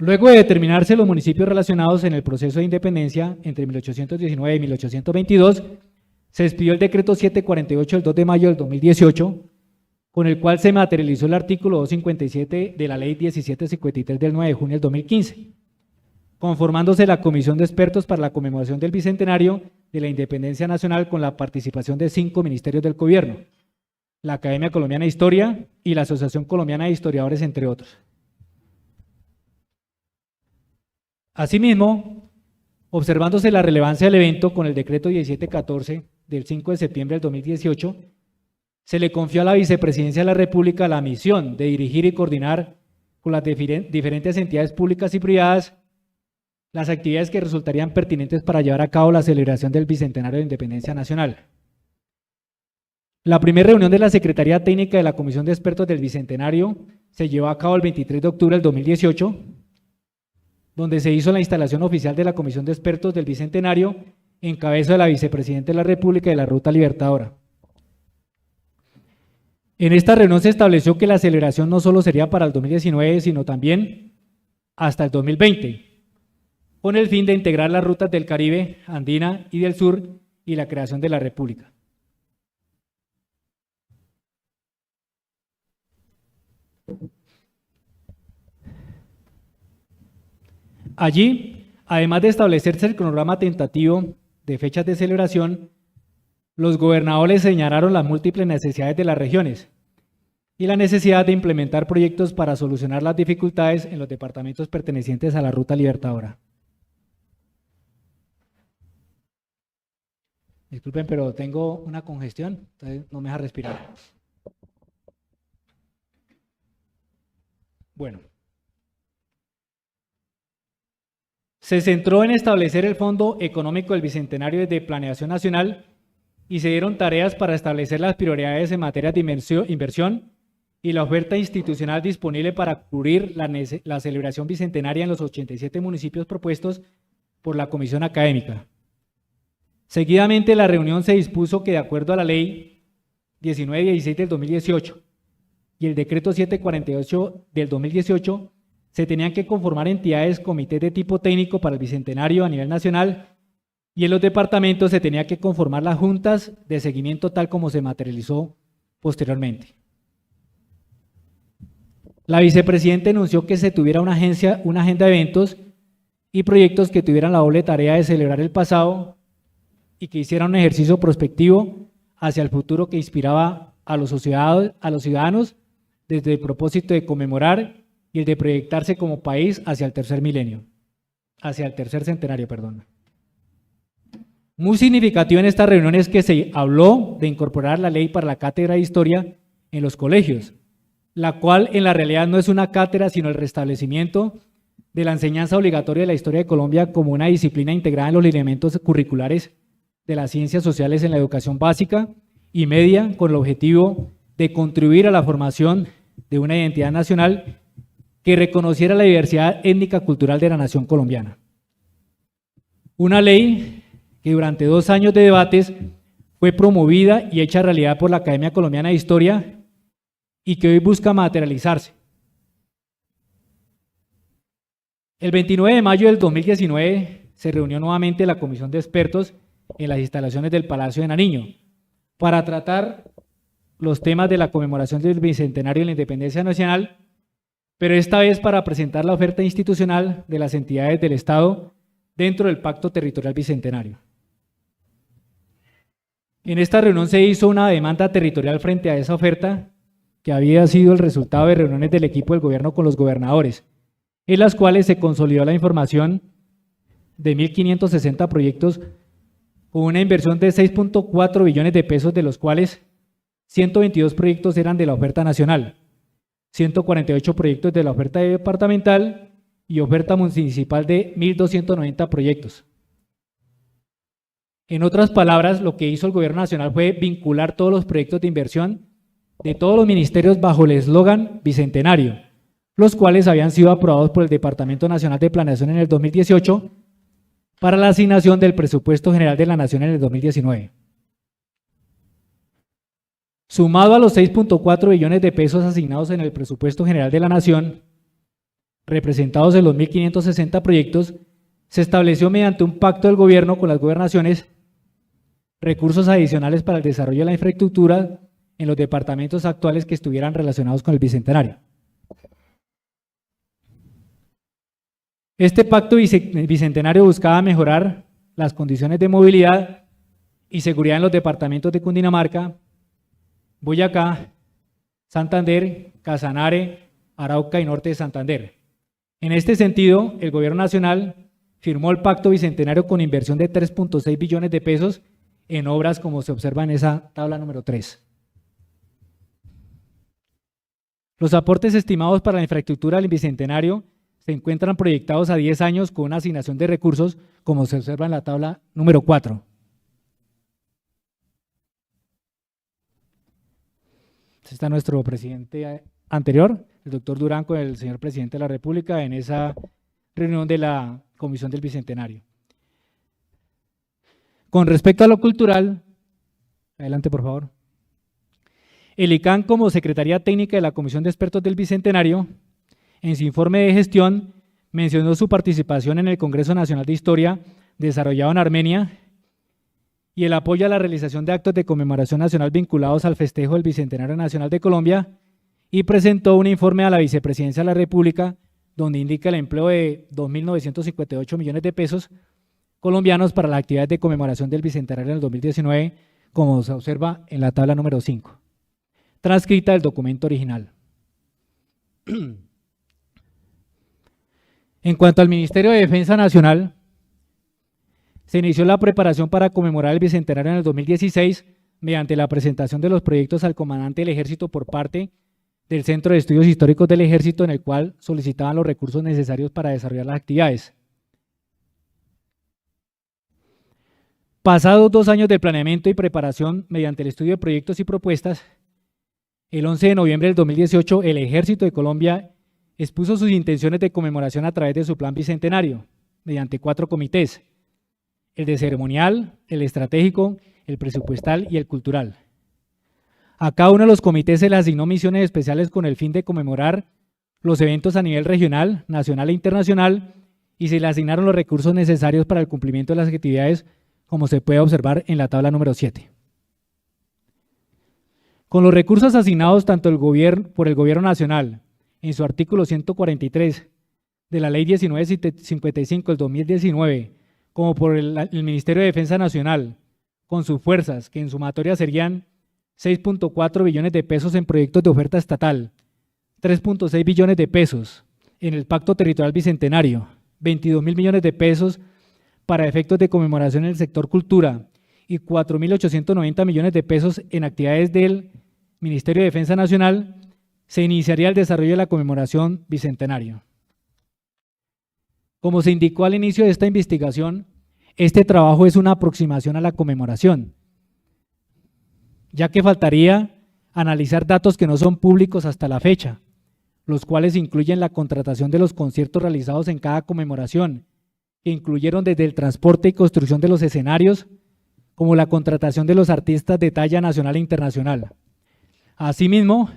S3: Luego de determinarse los municipios relacionados en el proceso de independencia entre 1819 y 1822, se expidió el decreto 748 del 2 de mayo del 2018, con el cual se materializó el artículo 257 de la ley 1753 del 9 de junio del 2015, conformándose la Comisión de Expertos para la conmemoración del Bicentenario de la Independencia Nacional con la participación de 5 ministerios del gobierno, la Academia Colombiana de Historia y la Asociación Colombiana de Historiadores, entre otros. Asimismo, observándose la relevancia del evento con el decreto 1714 del 5 de septiembre del 2018, se le confió a la Vicepresidencia de la República la misión de dirigir y coordinar con las diferentes entidades públicas y privadas las actividades que resultarían pertinentes para llevar a cabo la celebración del Bicentenario de Independencia Nacional. La primera reunión de la Secretaría Técnica de la Comisión de Expertos del Bicentenario se llevó a cabo el 23 de octubre del 2018, donde se hizo la instalación oficial de la Comisión de Expertos del Bicentenario en cabeza de la Vicepresidenta de la República y de la Ruta Libertadora. En esta reunión se estableció que la celebración no solo sería para el 2019, sino también hasta el 2020, con el fin de integrar las rutas del Caribe, Andina y del Sur y la creación de la República. Allí, además de establecerse el cronograma tentativo de fechas de celebración, los gobernadores señalaron las múltiples necesidades de las regiones y la necesidad de implementar proyectos para solucionar las dificultades en los departamentos pertenecientes a la Ruta Libertadora. Disculpen, pero tengo una congestión, entonces no me deja respirar. Bueno. Se centró en establecer el Fondo Económico del Bicentenario de Planeación Nacional y se dieron tareas para establecer las prioridades en materia de inversión y la oferta institucional disponible para cubrir la celebración bicentenaria en los 87 municipios propuestos por la Comisión Académica. Seguidamente, la reunión se dispuso que, de acuerdo a la Ley 1916 del 2018 y el Decreto 748 del 2018, se tenían que conformar entidades, comités de tipo técnico para el Bicentenario a nivel nacional, y en los departamentos se tenía que conformar las juntas de seguimiento tal como se materializó posteriormente. La vicepresidenta anunció que se tuviera una agenda de eventos y proyectos que tuvieran la doble tarea de celebrar el pasado y que hicieran un ejercicio prospectivo hacia el futuro que inspiraba a los ciudadanos desde el propósito de conmemorar y el de proyectarse como país hacia el tercer centenario. Muy significativo en esta reunión es que se habló de incorporar la ley para la cátedra de historia en los colegios, la cual en la realidad no es una cátedra, sino el restablecimiento de la enseñanza obligatoria de la historia de Colombia como una disciplina integrada en los lineamientos curriculares de las ciencias sociales en la educación básica y media, con el objetivo de contribuir a la formación de una identidad nacional que reconociera la diversidad étnica cultural de la nación colombiana. Una ley que durante 2 años de debates fue promovida y hecha realidad por la Academia Colombiana de Historia y que hoy busca materializarse. El 29 de mayo del 2019 se reunió nuevamente la Comisión de Expertos en las instalaciones del Palacio de Nariño para tratar los temas de la conmemoración del Bicentenario de la Independencia Nacional, pero esta vez para presentar la oferta institucional de las entidades del Estado dentro del Pacto Territorial Bicentenario. En esta reunión se hizo una demanda territorial frente a esa oferta, que había sido el resultado de reuniones del equipo del gobierno con los gobernadores, en las cuales se consolidó la información de 1.560 proyectos con una inversión de 6.4 billones de pesos, de los cuales 122 proyectos eran de la oferta nacional, 148 proyectos de la oferta departamental y oferta municipal de 1.290 proyectos. En otras palabras, lo que hizo el gobierno nacional fue vincular todos los proyectos de inversión de todos los ministerios bajo el eslogan Bicentenario, los cuales habían sido aprobados por el Departamento Nacional de Planeación en el 2018 para la asignación del Presupuesto General de la Nación en el 2019. Sumado a los 6.4 billones de pesos asignados en el Presupuesto General de la Nación, representados en los 1.560 proyectos, se estableció mediante un pacto del gobierno con las gobernaciones recursos adicionales para el desarrollo de la infraestructura en los departamentos actuales que estuvieran relacionados con el Bicentenario. Este pacto bicentenario buscaba mejorar las condiciones de movilidad y seguridad en los departamentos de Cundinamarca, Boyacá, Santander, Casanare, Arauca y Norte de Santander. En este sentido, el Gobierno Nacional firmó el pacto bicentenario con inversión de 3.6 billones de pesos en obras como se observa en esa tabla número 3. Los aportes estimados para la infraestructura del Bicentenario se encuentran proyectados a 10 años con una asignación de recursos como se observa en la tabla número 4. Está nuestro presidente anterior, el doctor Durán, con el señor presidente de la República en esa reunión de la Comisión del Bicentenario. Con respecto a lo cultural, adelante por favor. El ICANN, como Secretaría Técnica de la Comisión de Expertos del Bicentenario, en su informe de gestión mencionó su participación en el Congreso Nacional de Historia desarrollado en Armenia y el apoyo a la realización de actos de conmemoración nacional vinculados al festejo del Bicentenario Nacional de Colombia y presentó un informe a la Vicepresidencia de la República donde indica el empleo de 2.958 millones de pesos colombianos para las actividades de conmemoración del Bicentenario en el 2019, como se observa en la tabla número 5, transcrita del documento original. En cuanto al Ministerio de Defensa Nacional, se inició la preparación para conmemorar el Bicentenario en el 2016 mediante la presentación de los proyectos al comandante del Ejército por parte del Centro de Estudios Históricos del Ejército, en el cual solicitaban los recursos necesarios para desarrollar las actividades. Pasados 2 años de planeamiento y preparación mediante el estudio de proyectos y propuestas, el 11 de noviembre del 2018 el Ejército de Colombia expuso sus intenciones de conmemoración a través de su plan bicentenario, mediante 4 comités: el de ceremonial, el estratégico, el presupuestal y el cultural. A cada uno de los comités se le asignó misiones especiales con el fin de conmemorar los eventos a nivel regional, nacional e internacional, y se le asignaron los recursos necesarios para el cumplimiento de las actividades, como se puede observar en la tabla número 7. Con los recursos asignados tanto por el Gobierno Nacional, en su artículo 143 de la Ley 1955 del 2019, como por el Ministerio de Defensa Nacional, con sus fuerzas, que en sumatoria serían 6.4 billones de pesos en proyectos de oferta estatal, 3.6 billones de pesos en el Pacto Territorial Bicentenario, 22.000 millones de pesos para efectos de conmemoración en el sector cultura y 4.890 millones de pesos en actividades del Ministerio de Defensa Nacional, se iniciaría el desarrollo de la conmemoración bicentenario. Como se indicó al inicio de esta investigación, este trabajo es una aproximación a la conmemoración, ya que faltaría analizar datos que no son públicos hasta la fecha, los cuales incluyen la contratación de los conciertos realizados en cada conmemoración, que incluyeron desde el transporte y construcción de los escenarios, como la contratación de los artistas de talla nacional e internacional. Asimismo,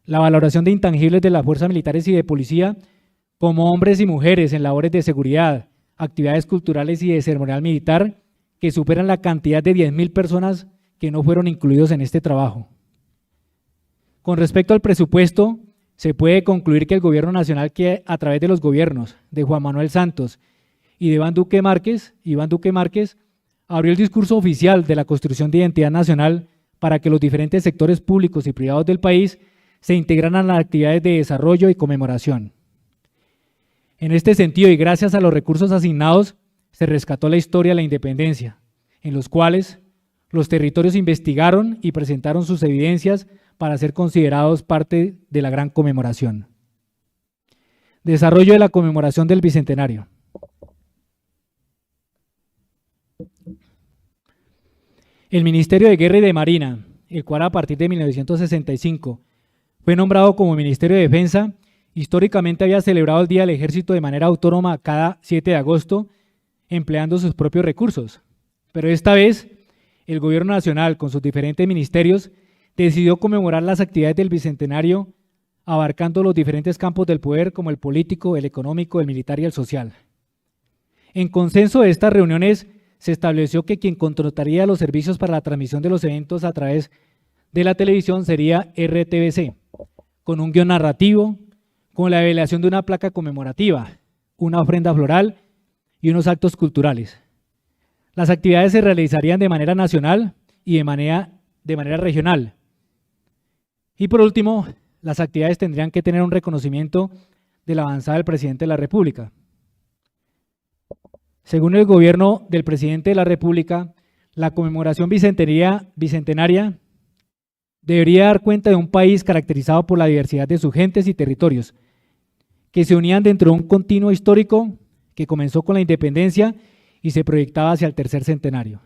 S3: la valoración de intangibles de las fuerzas militares y de policía, como hombres y mujeres en labores de seguridad, actividades culturales y de ceremonial militar, que superan la cantidad de 10.000 personas que no fueron incluidos en este trabajo. Con respecto al presupuesto, se puede concluir que el Gobierno Nacional, que a través de los gobiernos de Juan Manuel Santos y de Iván Duque Márquez, abrió el discurso oficial de la construcción de identidad nacional para que los diferentes sectores públicos y privados del país se integraran a las actividades de desarrollo y conmemoración. En este sentido, y gracias a los recursos asignados, se rescató la historia de la independencia, en los cuales los territorios investigaron y presentaron sus evidencias para ser considerados parte de la gran conmemoración. Desarrollo de la conmemoración del Bicentenario. El Ministerio de Guerra y de Marina, el cual a partir de 1965 fue nombrado como Ministerio de Defensa, históricamente había celebrado el Día del Ejército de manera autónoma cada 7 de agosto, empleando sus propios recursos. Pero esta vez, el Gobierno Nacional, con sus diferentes ministerios, decidió conmemorar las actividades del Bicentenario abarcando los diferentes campos del poder como el político, el económico, el militar y el social. En consenso de estas reuniones se estableció que quien contrataría los servicios para la transmisión de los eventos a través de la televisión sería RTBC, con un guión narrativo, con la revelación de una placa conmemorativa, una ofrenda floral y unos actos culturales. Las actividades se realizarían de manera nacional y de manera regional. Y por último, las actividades tendrían que tener un reconocimiento de la avanzada del presidente de la República. Según el gobierno del presidente de la República, la conmemoración bicentenaria debería dar cuenta de un país caracterizado por la diversidad de sus gentes y territorios, que se unían dentro de un continuo histórico que comenzó con la independencia y se proyectaba hacia el tercer centenario.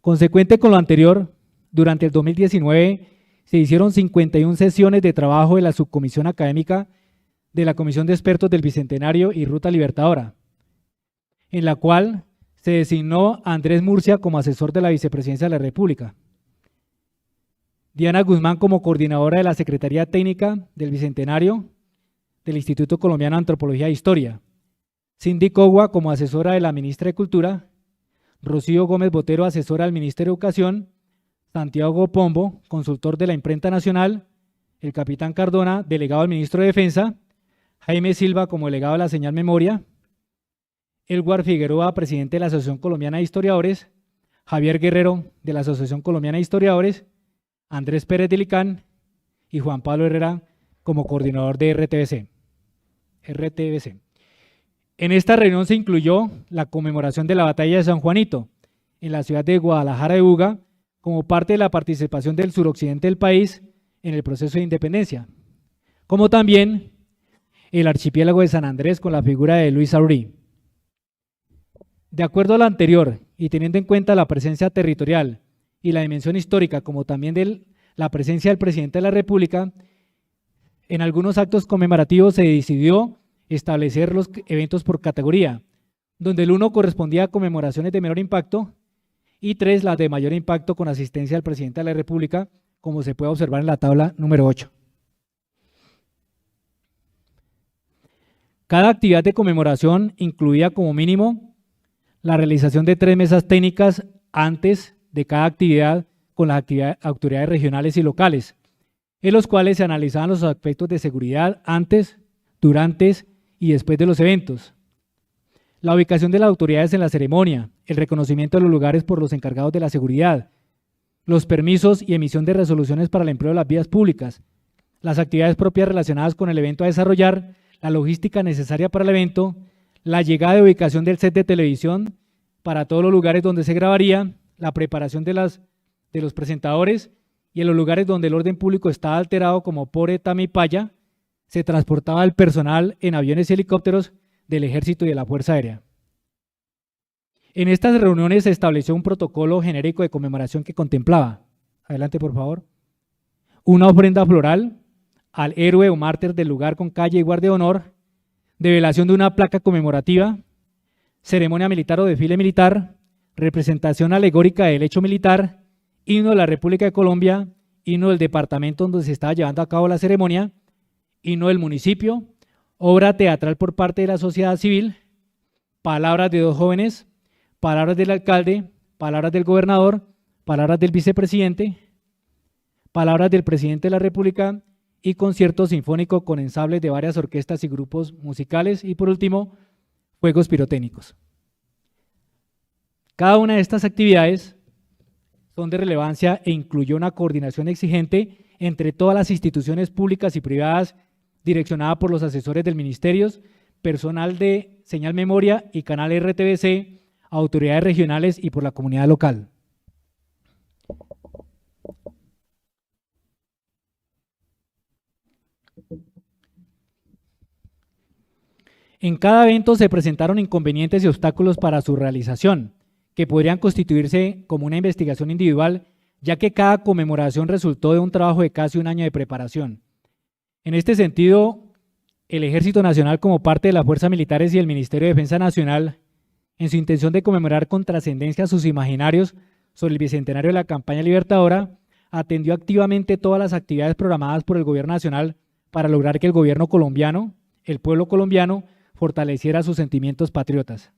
S3: Consecuente con lo anterior, durante el 2019 se hicieron 51 sesiones de trabajo de la subcomisión académica de la Comisión de Expertos del Bicentenario y Ruta Libertadora, en la cual se designó a Andrés Murcia como asesor de la Vicepresidencia de la República, Diana Guzmán como coordinadora de la Secretaría Técnica del Bicentenario del Instituto Colombiano de Antropología e Historia, Cindy Cogua como asesora de la ministra de Cultura, Rocío Gómez Botero, asesora del Ministerio de Educación, Santiago Pombo, consultor de la Imprenta Nacional, el capitán Cardona, delegado del Ministro de Defensa, Jaime Silva como delegado de la Señal Memoria, Elguar Figueroa, presidente de la Asociación Colombiana de Historiadores, Javier Guerrero, de la Asociación Colombiana de Historiadores, Andrés Pérez de Licán y Juan Pablo Herrera como coordinador de RTBC. En esta reunión se incluyó la conmemoración de la Batalla de San Juanito en la ciudad de Guadalajara de Buga como parte de la participación del suroccidente del país en el proceso de independencia, como también el archipiélago de San Andrés con la figura de Luis Aurí. De acuerdo a lo anterior y teniendo en cuenta la presencia territorial y la dimensión histórica, como también de la presencia del presidente de la República, en algunos actos conmemorativos se decidió establecer los eventos por categoría, donde el 1 correspondía a conmemoraciones de menor impacto y 3 las de mayor impacto con asistencia del presidente de la República, como se puede observar en la tabla número 8. Cada actividad de conmemoración incluía como mínimo la realización de 3 mesas técnicas antes de cada actividad con las autoridades regionales y locales, en los cuales se analizaban los aspectos de seguridad antes, durante y después de los eventos, la ubicación de las autoridades en la ceremonia, el reconocimiento de los lugares por los encargados de la seguridad, los permisos y emisión de resoluciones para el empleo de las vías públicas, las actividades propias relacionadas con el evento a desarrollar, la logística necesaria para el evento, la llegada y ubicación del set de televisión para todos los lugares donde se grabaría, la preparación de los presentadores y en los lugares donde el orden público estaba alterado como Pore, Tama y Paya, se transportaba el personal en aviones y helicópteros del Ejército y de la Fuerza Aérea. En estas reuniones se estableció un protocolo genérico de conmemoración que contemplaba, adelante por favor, una ofrenda floral al héroe o mártir del lugar con calle y guardia de honor, develación de una placa conmemorativa, ceremonia militar o desfile militar, representación alegórica del hecho militar, himno de la República de Colombia, himno del departamento donde se estaba llevando a cabo la ceremonia, himno del municipio, obra teatral por parte de la sociedad civil, palabras de 2 jóvenes, palabras del alcalde, palabras del gobernador, palabras del vicepresidente, palabras del presidente de la República y concierto sinfónico con ensambles de varias orquestas y grupos musicales y por último, fuegos pirotécnicos. Cada una de estas actividades son de relevancia e incluyó una coordinación exigente entre todas las instituciones públicas y privadas direccionada por los asesores del ministerio, personal de Señal Memoria y Canal RTBC, autoridades regionales y por la comunidad local. En cada evento se presentaron inconvenientes y obstáculos para su realización, que podrían constituirse como una investigación individual, ya que cada conmemoración resultó de un trabajo de casi un año de preparación. En este sentido, el Ejército Nacional, como parte de las Fuerzas Militares y el Ministerio de Defensa Nacional, en su intención de conmemorar con trascendencia sus imaginarios sobre el bicentenario de la campaña libertadora, atendió activamente todas las actividades programadas por el Gobierno Nacional para lograr que el gobierno colombiano, el pueblo colombiano, fortaleciera sus sentimientos patriotas.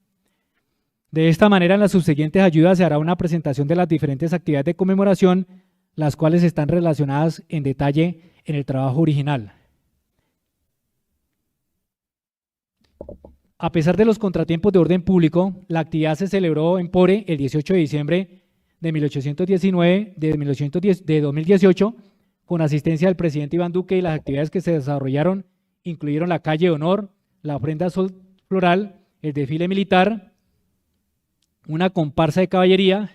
S3: De esta manera, en las subsiguientes ayudas se hará una presentación de las diferentes actividades de conmemoración, las cuales están relacionadas en detalle en el trabajo original. A pesar de los contratiempos de orden público, la actividad se celebró en Pore el 18 de diciembre de 2018, con asistencia del presidente Iván Duque, y las actividades que se desarrollaron incluyeron la calle de honor, la ofrenda floral, el desfile militar, una comparsa de caballería,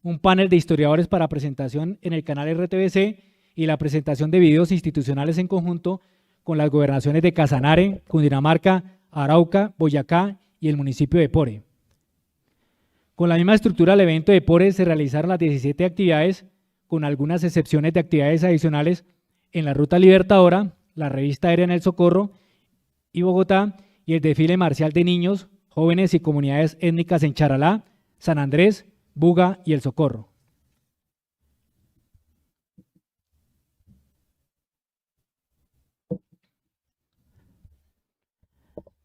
S3: un panel de historiadores para presentación en el canal RTBC y la presentación de videos institucionales en conjunto con las gobernaciones de Casanare, Cundinamarca, Arauca, Boyacá y el municipio de Pore. Con la misma estructura del evento de Pore se realizaron las 17 actividades, con algunas excepciones de actividades adicionales en la Ruta Libertadora, la Revista Aérea en el Socorro y Bogotá, y el desfile marcial de niños, jóvenes y comunidades étnicas en Charalá, San Andrés, Buga y El Socorro.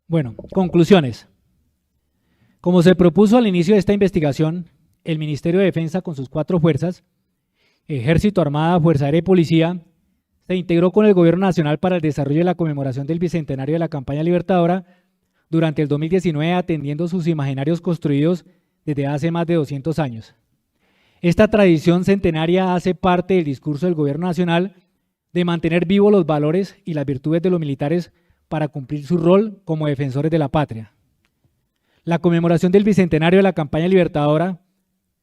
S3: Bueno, conclusiones. Como se propuso al inicio de esta investigación, el Ministerio de Defensa, con sus 4 fuerzas, Ejército, Armada, Fuerza Aérea y Policía, se integró con el Gobierno Nacional para el desarrollo de la conmemoración del bicentenario de la campaña libertadora durante el 2019, atendiendo sus imaginarios construidos desde hace más de 200 años. Esta tradición centenaria hace parte del discurso del Gobierno Nacional de mantener vivos los valores y las virtudes de los militares para cumplir su rol como defensores de la patria. La conmemoración del bicentenario de la campaña libertadora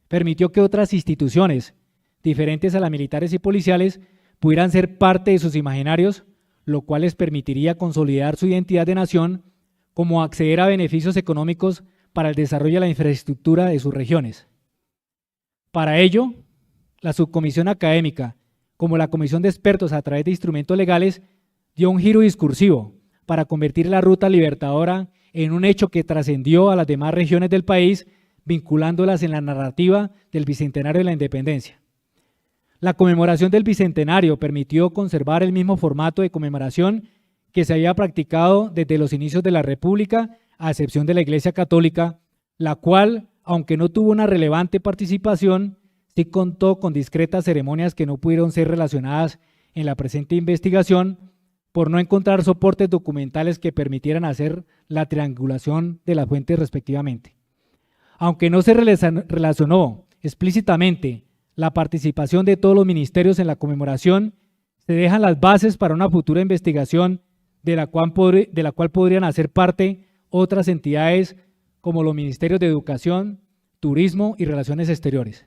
S3: permitió que otras instituciones, diferentes a las militares y policiales, pudieran ser parte de sus imaginarios, lo cual les permitiría consolidar su identidad de nación, como acceder a beneficios económicos para el desarrollo de la infraestructura de sus regiones. Para ello, la subcomisión académica, como la comisión de expertos a través de instrumentos legales, dio un giro discursivo para convertir la Ruta Libertadora en un hecho que trascendió a las demás regiones del país, vinculándolas en la narrativa del Bicentenario de la Independencia. La conmemoración del Bicentenario permitió conservar el mismo formato de conmemoración que se había practicado desde los inicios de la República, a excepción de la Iglesia Católica, la cual, aunque no tuvo una relevante participación, sí contó con discretas ceremonias que no pudieron ser relacionadas en la presente investigación, por no encontrar soportes documentales que permitieran hacer la triangulación de las fuentes respectivamente. Aunque no se relacionó explícitamente la participación de todos los ministerios en la conmemoración, se dejan las bases para una futura investigación de la cual podrían hacer parte otras entidades como los Ministerios de Educación, Turismo y Relaciones Exteriores.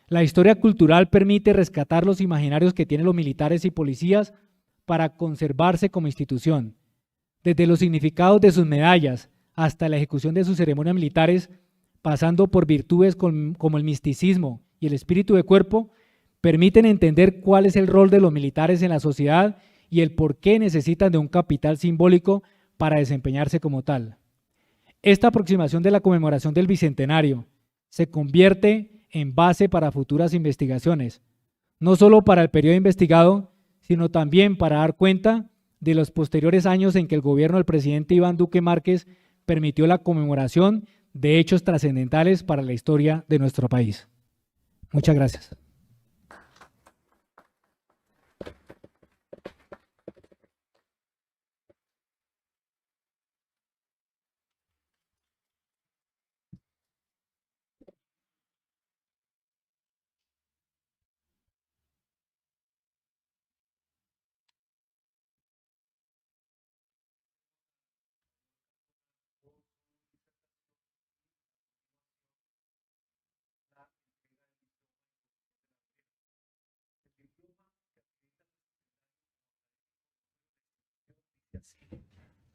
S3: La historia cultural permite rescatar los imaginarios que tienen los militares y policías para conservarse como institución, desde los significados de sus medallas hasta la ejecución de sus ceremonias militares, pasando por virtudes como el misticismo y el espíritu de cuerpo, permiten entender cuál es el rol de los militares en la sociedad y el por qué necesitan de un capital simbólico para desempeñarse como tal. Esta aproximación de la conmemoración del Bicentenario se convierte en base para futuras investigaciones, no solo para el periodo investigado, sino también para dar cuenta de los posteriores años en que el gobierno del presidente Iván Duque Márquez permitió la conmemoración de hechos trascendentales para la historia de nuestro país. Muchas gracias.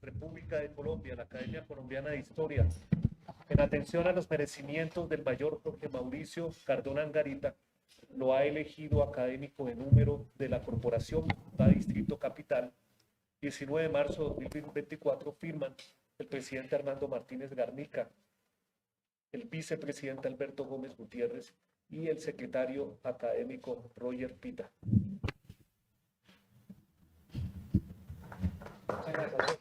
S1: República de Colombia, la Academia Colombiana de Historia, en atención a los merecimientos del mayor Jorge Mauricio Cardona Angarita, lo ha elegido académico de número de la Corporación Bogotá Distrito Capital. 19 de marzo de 2024 firman el presidente Armando Martínez Garnica, el vicepresidente Alberto Gómez Gutiérrez y el secretario académico Roger Pita. Muchas gracias.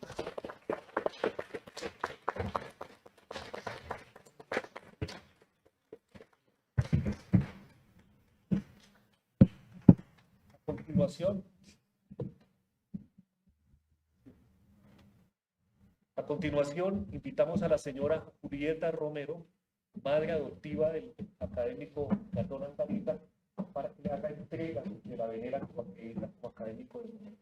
S1: A continuación, invitamos a la señora Julieta Romero, madre adoptiva del académico Cardona Angarita, para que le haga entrega de la venera como académico del momento.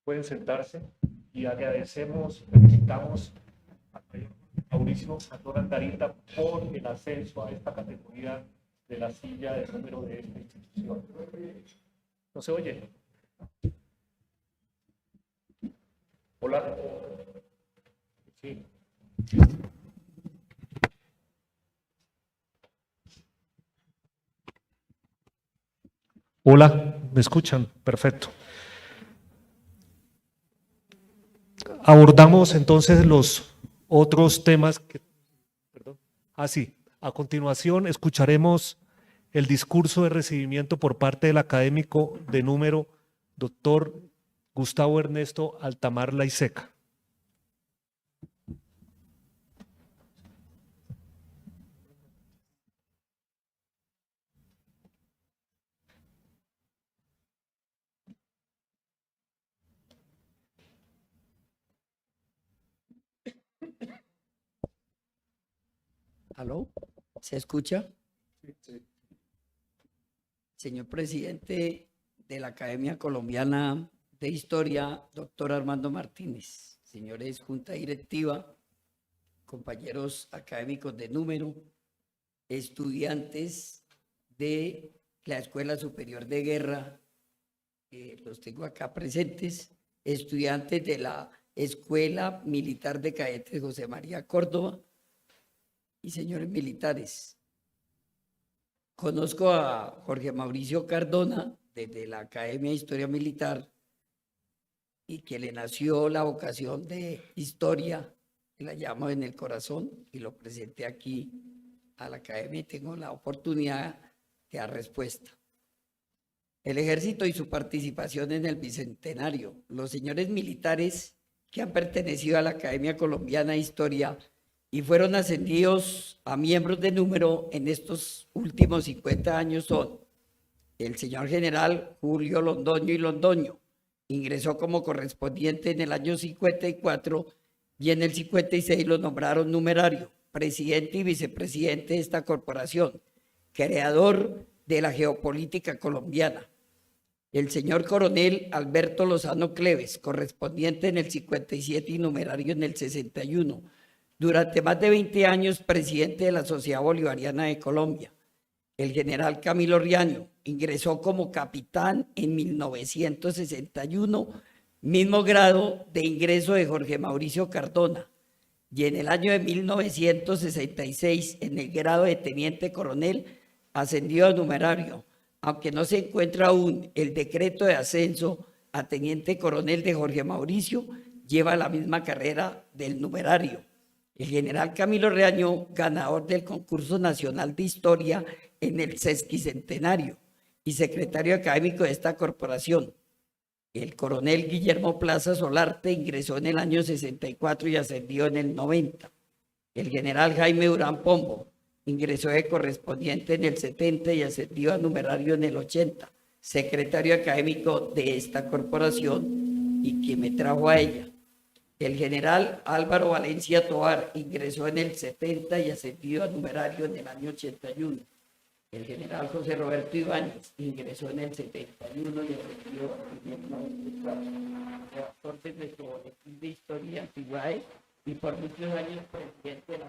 S1: Pueden sentarse y agradecemos, felicitamos a Mauricio Cardona Angarita por el ascenso a esta categoría de la silla de número de esta institución. ¿No se oye? Hola. Sí. Hola, ¿me escuchan? Perfecto. Abordamos entonces los otros temas que... Perdón. Sí. A continuación escucharemos el discurso de recibimiento por parte del académico de número, doctor Gustavo Ernesto Altamar Laiseca.
S4: ¿Aló? ¿Se escucha?
S1: Sí.
S4: Señor presidente de la Academia Colombiana de Historia, doctor Armando Martínez, señores junta directiva, compañeros académicos de número, estudiantes de la Escuela Superior de Guerra, los tengo acá presentes, estudiantes de la Escuela Militar de Cadetes José María Córdoba, y señores militares, conozco a Jorge Mauricio Cardona desde la Academia de Historia Militar y que le nació la vocación de historia, que la llamo en el corazón, y lo presenté aquí a la Academia y tengo la oportunidad de dar respuesta. El ejército y su participación en el bicentenario. Los señores militares que han pertenecido a la Academia Colombiana de Historia y fueron ascendidos a miembros de número en estos últimos 50 años son el señor general Julio Londoño y Londoño, ingresó como correspondiente en el año 54 y en el 56 lo nombraron numerario, presidente y vicepresidente de esta corporación, creador de la geopolítica colombiana. El señor coronel Alberto Lozano Cleves, correspondiente en el 57 y numerario en el 61, durante más de 20 años presidente de la Sociedad Bolivariana de Colombia. El general Camilo Riaño ingresó como capitán en 1961, mismo grado de ingreso de Jorge Mauricio Cardona, y en el año de 1966, en el grado de teniente coronel, ascendió a numerario, aunque no se encuentra aún el decreto de ascenso a teniente coronel de Jorge Mauricio, lleva la misma carrera del numerario. El general Camilo Riaño, ganador del concurso nacional de historia en el sesquicentenario y secretario académico de esta corporación. El coronel Guillermo Plaza Solarte ingresó en el año 64 y ascendió en el 90. El general Jaime Durán Pombo ingresó de correspondiente en el 70 y ascendió a numerario en el 80, secretario académico de esta corporación y quien me trajo a ella. El general Álvaro Valencia Tovar ingresó en el 70 y ascendió a numerario en el año 81. El general José Roberto Ibáñez ingresó en el 71 y ascendió en el 94. Redactor de nuestro boletín de historia y antigüedades y por muchos años presidente de la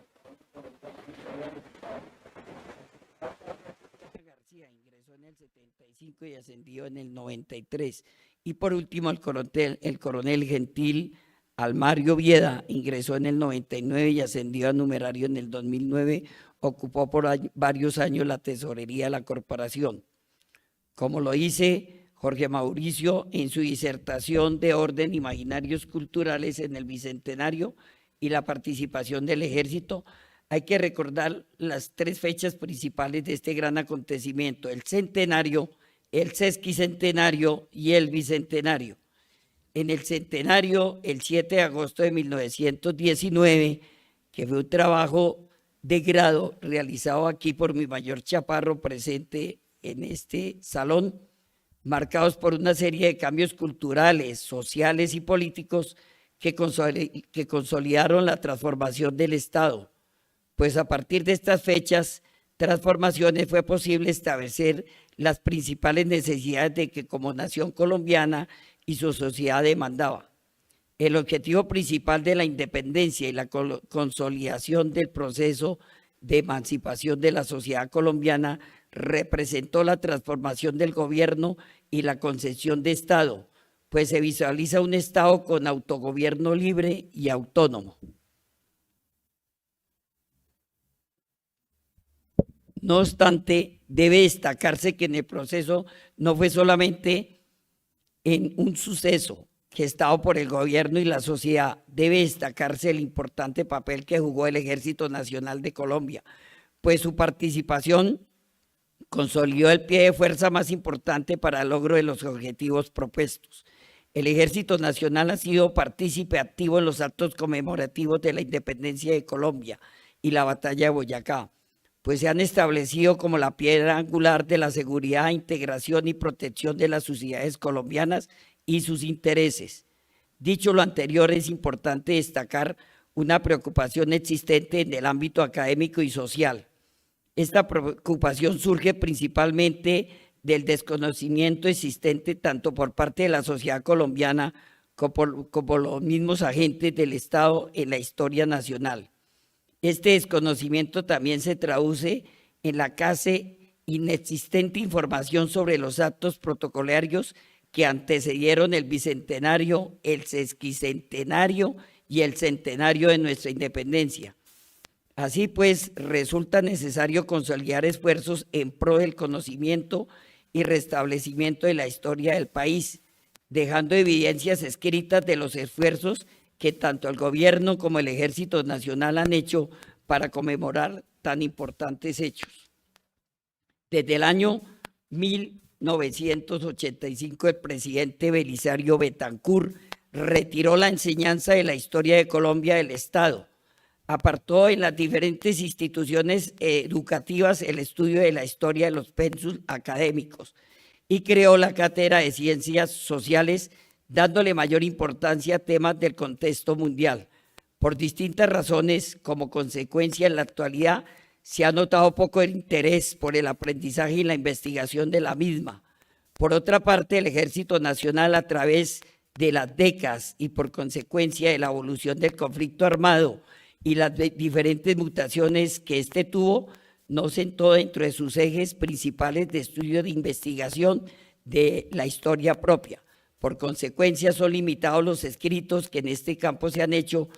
S4: el 75 y ascendió en el 93. Y por último, el coronel Gentil Almario Vieda ingresó en el 99 y ascendió a numerario en el 2009. Ocupó por varios años la tesorería de la corporación. Como lo dice Jorge Mauricio en su disertación de orden imaginarios culturales en el Bicentenario y la participación del Ejército, hay que recordar las 3 fechas principales de este gran acontecimiento: el centenario, el sesquicentenario y el bicentenario. En el centenario, el 7 de agosto de 1919, que fue un trabajo de grado realizado aquí por mi mayor Chaparro, presente en este salón, marcados por una serie de cambios culturales, sociales y políticos que consolidaron la transformación del Estado. Pues a partir de estas fechas, transformaciones, fue posible establecer las principales necesidades de que como nación colombiana y su sociedad demandaba. El objetivo principal de la independencia y la consolidación del proceso de emancipación de la sociedad colombiana representó la transformación del gobierno y la concepción de Estado, pues se visualiza un Estado con autogobierno libre y autónomo. No obstante, debe destacarse que en el proceso no fue solamente en un suceso gestado por el gobierno y la sociedad. Debe destacarse el importante papel que jugó el Ejército Nacional de Colombia, pues su participación consolidó el pie de fuerza más importante para el logro de los objetivos propuestos. El Ejército Nacional ha sido partícipe activo en los actos conmemorativos de la independencia de Colombia y la batalla de Boyacá, pues se han establecido como la piedra angular de la seguridad, integración y protección de las sociedades colombianas y sus intereses. Dicho lo anterior, es importante destacar una preocupación existente en el ámbito académico y social. Esta preocupación surge principalmente del desconocimiento existente tanto por parte de la sociedad colombiana como por los mismos agentes del Estado en la historia nacional. Este desconocimiento también se traduce en la casi inexistente información sobre los actos protocolarios que antecedieron el bicentenario, el sesquicentenario y el centenario de nuestra independencia. Así pues, resulta necesario consolidar esfuerzos en pro del conocimiento y restablecimiento de la historia del país, dejando evidencias escritas de los esfuerzos que tanto el gobierno como el Ejército Nacional han hecho para conmemorar tan importantes hechos. Desde el año 1985, el presidente Belisario Betancur retiró la enseñanza de la historia de Colombia del Estado, apartó en las diferentes instituciones educativas el estudio de la historia de los pensus académicos y creó la Cátedra de Ciencias Sociales, dándole mayor importancia a temas del contexto mundial. Por distintas razones, como consecuencia, en la actualidad se ha notado poco el interés por el aprendizaje y la investigación de la misma. Por otra parte, el Ejército Nacional, a través de las décadas y por consecuencia de la evolución del conflicto armado y las diferentes mutaciones que éste tuvo, no sentó dentro de sus ejes principales de estudio de investigación de la historia propia. Por consecuencia, son limitados los escritos que en este campo se han hecho.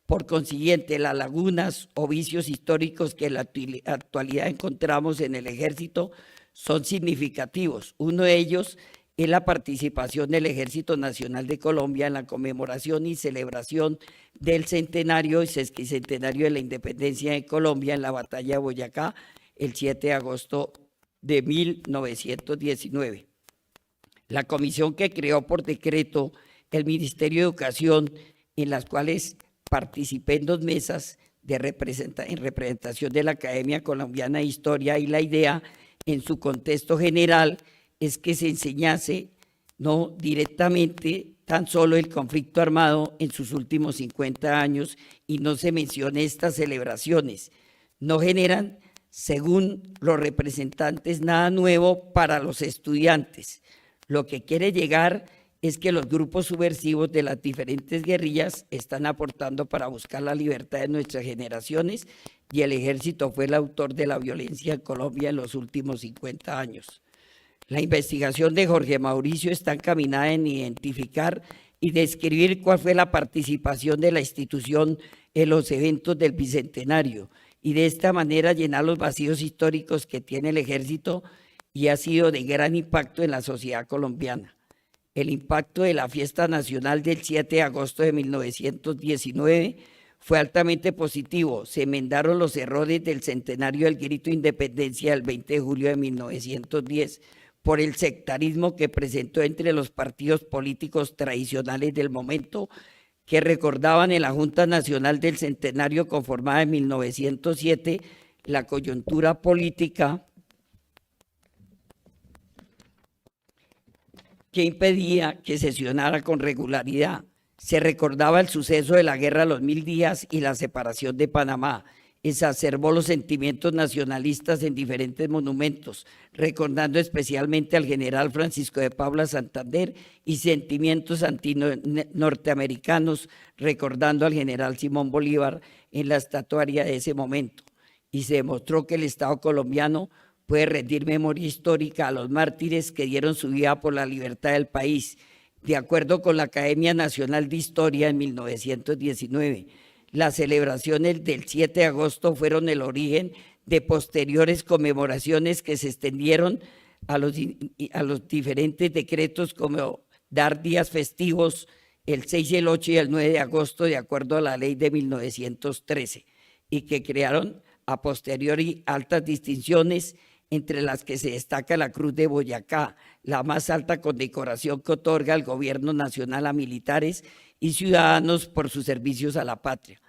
S4: Por consiguiente, las lagunas o vicios históricos que en la actualidad encontramos en el Ejército son significativos. Uno de ellos es la participación del Ejército Nacional de Colombia en la conmemoración y celebración del centenario y sesquicentenario de la independencia de Colombia en la batalla de Boyacá, el 7 de agosto de 1919. La comisión que creó por decreto el Ministerio de Educación, en las cuales participé en 2 mesas en representación de la Academia Colombiana de Historia, y la idea en su contexto general es que se enseñase no directamente tan solo el conflicto armado en sus últimos 50 años y no se mencione estas celebraciones. No generan, según los representantes, nada nuevo para los estudiantes. Lo que quiere llegar es que los grupos subversivos de las diferentes guerrillas están aportando para buscar la libertad de nuestras generaciones y el Ejército fue el autor de la violencia en Colombia en los últimos 50 años. La investigación de Jorge Mauricio está encaminada en identificar y describir cuál fue la participación de la institución en los eventos del Bicentenario y de esta manera llenar los vacíos históricos que tiene el Ejército y ha sido de gran impacto en la sociedad colombiana. El impacto de la fiesta nacional del 7 de agosto de 1919 fue altamente positivo. Se enmendaron los errores del centenario del grito de independencia del 20 de julio de 1910 por el sectarismo que presentó entre los partidos políticos tradicionales del momento, que recordaban en la Junta Nacional del Centenario conformada en 1907 la coyuntura política que impedía que sesionara con regularidad. Se recordaba el suceso de la Guerra de los 1000 días y la separación de Panamá. Exacerbó los sentimientos nacionalistas en diferentes monumentos, recordando especialmente al general Francisco de Paula Santander, y sentimientos antinorteamericanos, recordando al general Simón Bolívar en la estatuaria de ese momento. Y se demostró que el Estado colombiano puede rendir memoria histórica a los mártires que dieron su vida por la libertad del país, de acuerdo con la Academia Nacional de Historia en 1919. Las celebraciones del 7 de agosto fueron el origen de posteriores conmemoraciones que se extendieron a los diferentes decretos, como dar días festivos el 6, el 8 y el 9 de agosto, de acuerdo a la ley de 1913, y que crearon a posteriori altas distinciones, entre las que se destaca la Cruz de Boyacá, la más alta condecoración que otorga el gobierno nacional a militares y ciudadanos por sus servicios a la patria.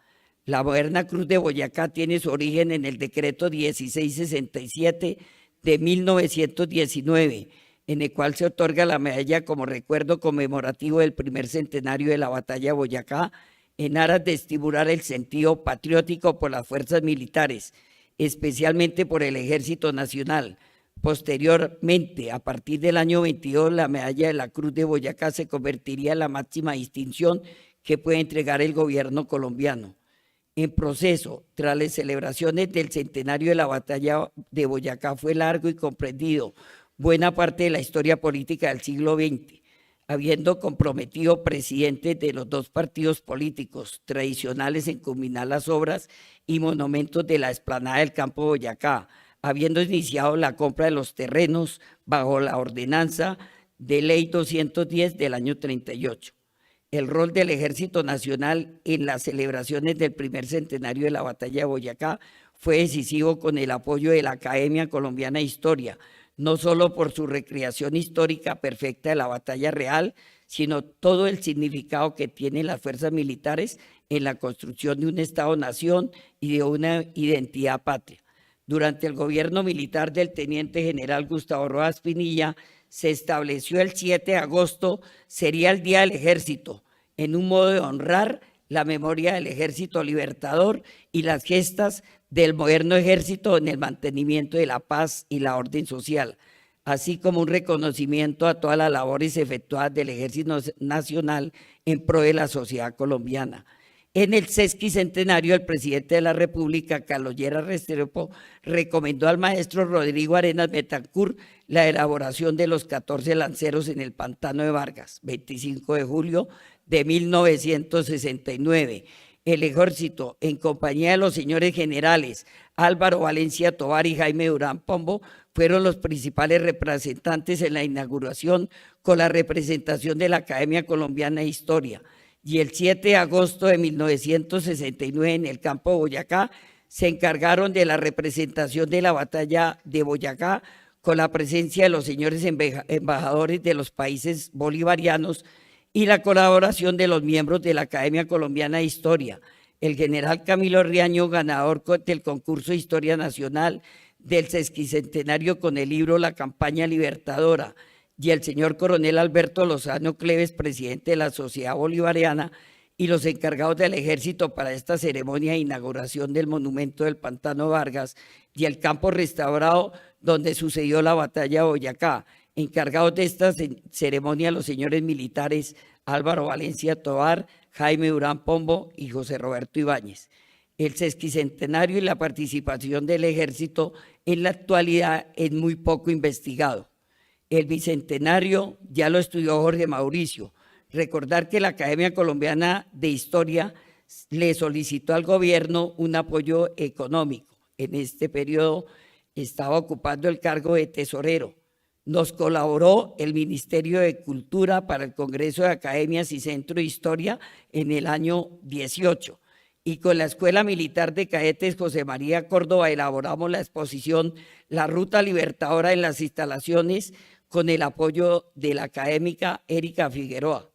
S4: La moderna Cruz de Boyacá tiene su origen en el decreto 1667 de 1919, en el cual se otorga la medalla como recuerdo conmemorativo del primer centenario de la batalla de Boyacá, en aras de estimular el sentido patriótico por las fuerzas militares, especialmente por el Ejército Nacional. Posteriormente, a partir del año 22, la medalla de la Cruz de Boyacá se convertiría en la máxima distinción que puede entregar el gobierno colombiano. En proceso, tras las celebraciones del centenario de la batalla de Boyacá, fue largo y comprendido buena parte de la historia política del siglo XX, habiendo comprometido presidentes de los dos partidos políticos tradicionales en culminar las obras y monumentos de la explanada del Campo Boyacá, habiendo iniciado la compra de los terrenos bajo la ordenanza de ley 210 del año 38. El rol del Ejército Nacional en las celebraciones del primer centenario de la batalla de Boyacá fue decisivo, con el apoyo de la Academia Colombiana de Historia, no solo por su recreación histórica perfecta de la batalla real, sino todo el significado que tienen las fuerzas militares en la construcción de un Estado-nación y de una identidad patria. Durante el gobierno militar del teniente general Gustavo Rojas Pinilla, se estableció el 7 de agosto, sería el Día del Ejército, en un modo de honrar la memoria del Ejército Libertador y las gestas del moderno ejército en el mantenimiento de la paz y la orden social, así como un reconocimiento a todas las labores efectuadas del Ejército Nacional en pro de la sociedad colombiana. En el sesquicentenario, el presidente de la República, Carlos Lleras Restrepo, recomendó al maestro Rodrigo Arenas Betancourt la elaboración de los 14 lanceros en el Pantano de Vargas, 25 de julio de 1969. El Ejército, en compañía de los señores generales Álvaro Valencia Tovar y Jaime Durán Pombo, fueron los principales representantes en la inauguración, con la representación de la Academia Colombiana de Historia. Y el 7 de agosto de 1969, en el Campo Boyacá, se encargaron de la representación de la batalla de Boyacá, con la presencia de los señores embajadores de los países bolivarianos y la colaboración de los miembros de la Academia Colombiana de Historia, el general Camilo Riaño, ganador del concurso de Historia Nacional del sesquicentenario con el libro La Campaña Libertadora, y el señor coronel Alberto Lozano Cleves, presidente de la Sociedad Bolivariana, y los encargados del Ejército para esta ceremonia de inauguración del monumento del Pantano Vargas y el campo restaurado donde sucedió la batalla de Boyacá. Encargados de esta ceremonia los señores militares Álvaro Valencia Tovar, Jaime Durán Pombo y José Roberto Ibáñez. El sesquicentenario y la participación del Ejército en la actualidad es muy poco investigado. El bicentenario ya lo estudió Jorge Mauricio. Recordar que la Academia Colombiana de Historia le solicitó al gobierno un apoyo económico. En este periodo estaba ocupando el cargo de tesorero. Nos colaboró el Ministerio de Cultura para el Congreso de Academias y Centro de Historia en el año 18. Y con la Escuela Militar de Cadetes José María Córdoba elaboramos la exposición La Ruta Libertadora en las instalaciones con el apoyo de la académica Erika Figueroa,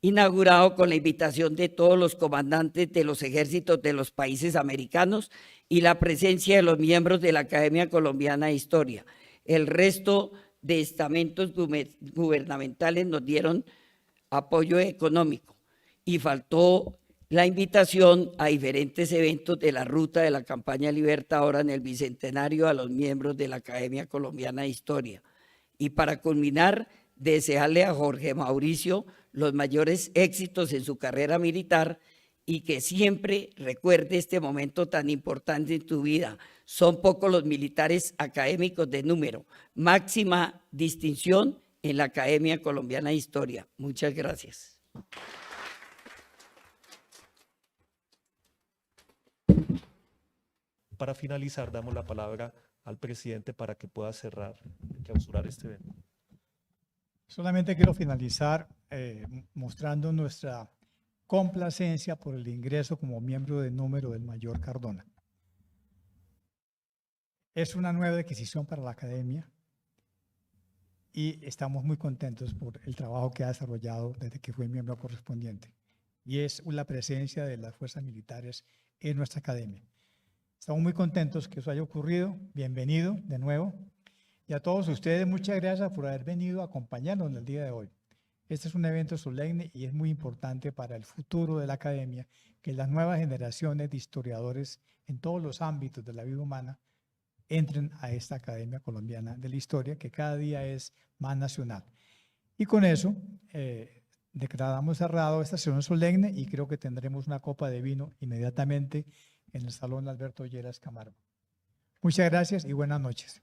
S4: inaugurado con la invitación de todos los comandantes de los ejércitos de los países americanos y la presencia de los miembros de la Academia Colombiana de Historia. El resto de estamentos gubernamentales nos dieron apoyo económico y faltó la invitación a diferentes eventos de la ruta de la campaña Libertadora en el Bicentenario a los miembros de la Academia Colombiana de Historia. Y para culminar, desearle a Jorge Mauricio los mayores éxitos en su carrera militar y que siempre recuerde este momento tan importante en tu vida. Son pocos los militares académicos de número. Máxima distinción en la Academia Colombiana de Historia. Muchas gracias.
S1: Para finalizar, damos la palabra al presidente para que pueda cerrar y clausurar este evento.
S2: Solamente quiero finalizar mostrando nuestra complacencia por el ingreso como miembro de número del mayor Cardona. Es una nueva adquisición para la academia y estamos muy contentos por el trabajo que ha desarrollado desde que fue miembro correspondiente. Y es la presencia de las fuerzas militares en nuestra academia. Estamos muy contentos que eso haya ocurrido. Bienvenido de nuevo. Y a todos ustedes, muchas gracias por haber venido a acompañarnos en el día de hoy. Este es un evento solemne y es muy importante para el futuro de la academia que las nuevas generaciones de historiadores en todos los ámbitos de la vida humana entren a esta Academia Colombiana de la Historia, que cada día es más nacional. Y con eso declaramos cerrado esta sesión solemne y creo que tendremos una copa de vino inmediatamente en el Salón Alberto Lleras Camargo. Muchas gracias y buenas noches.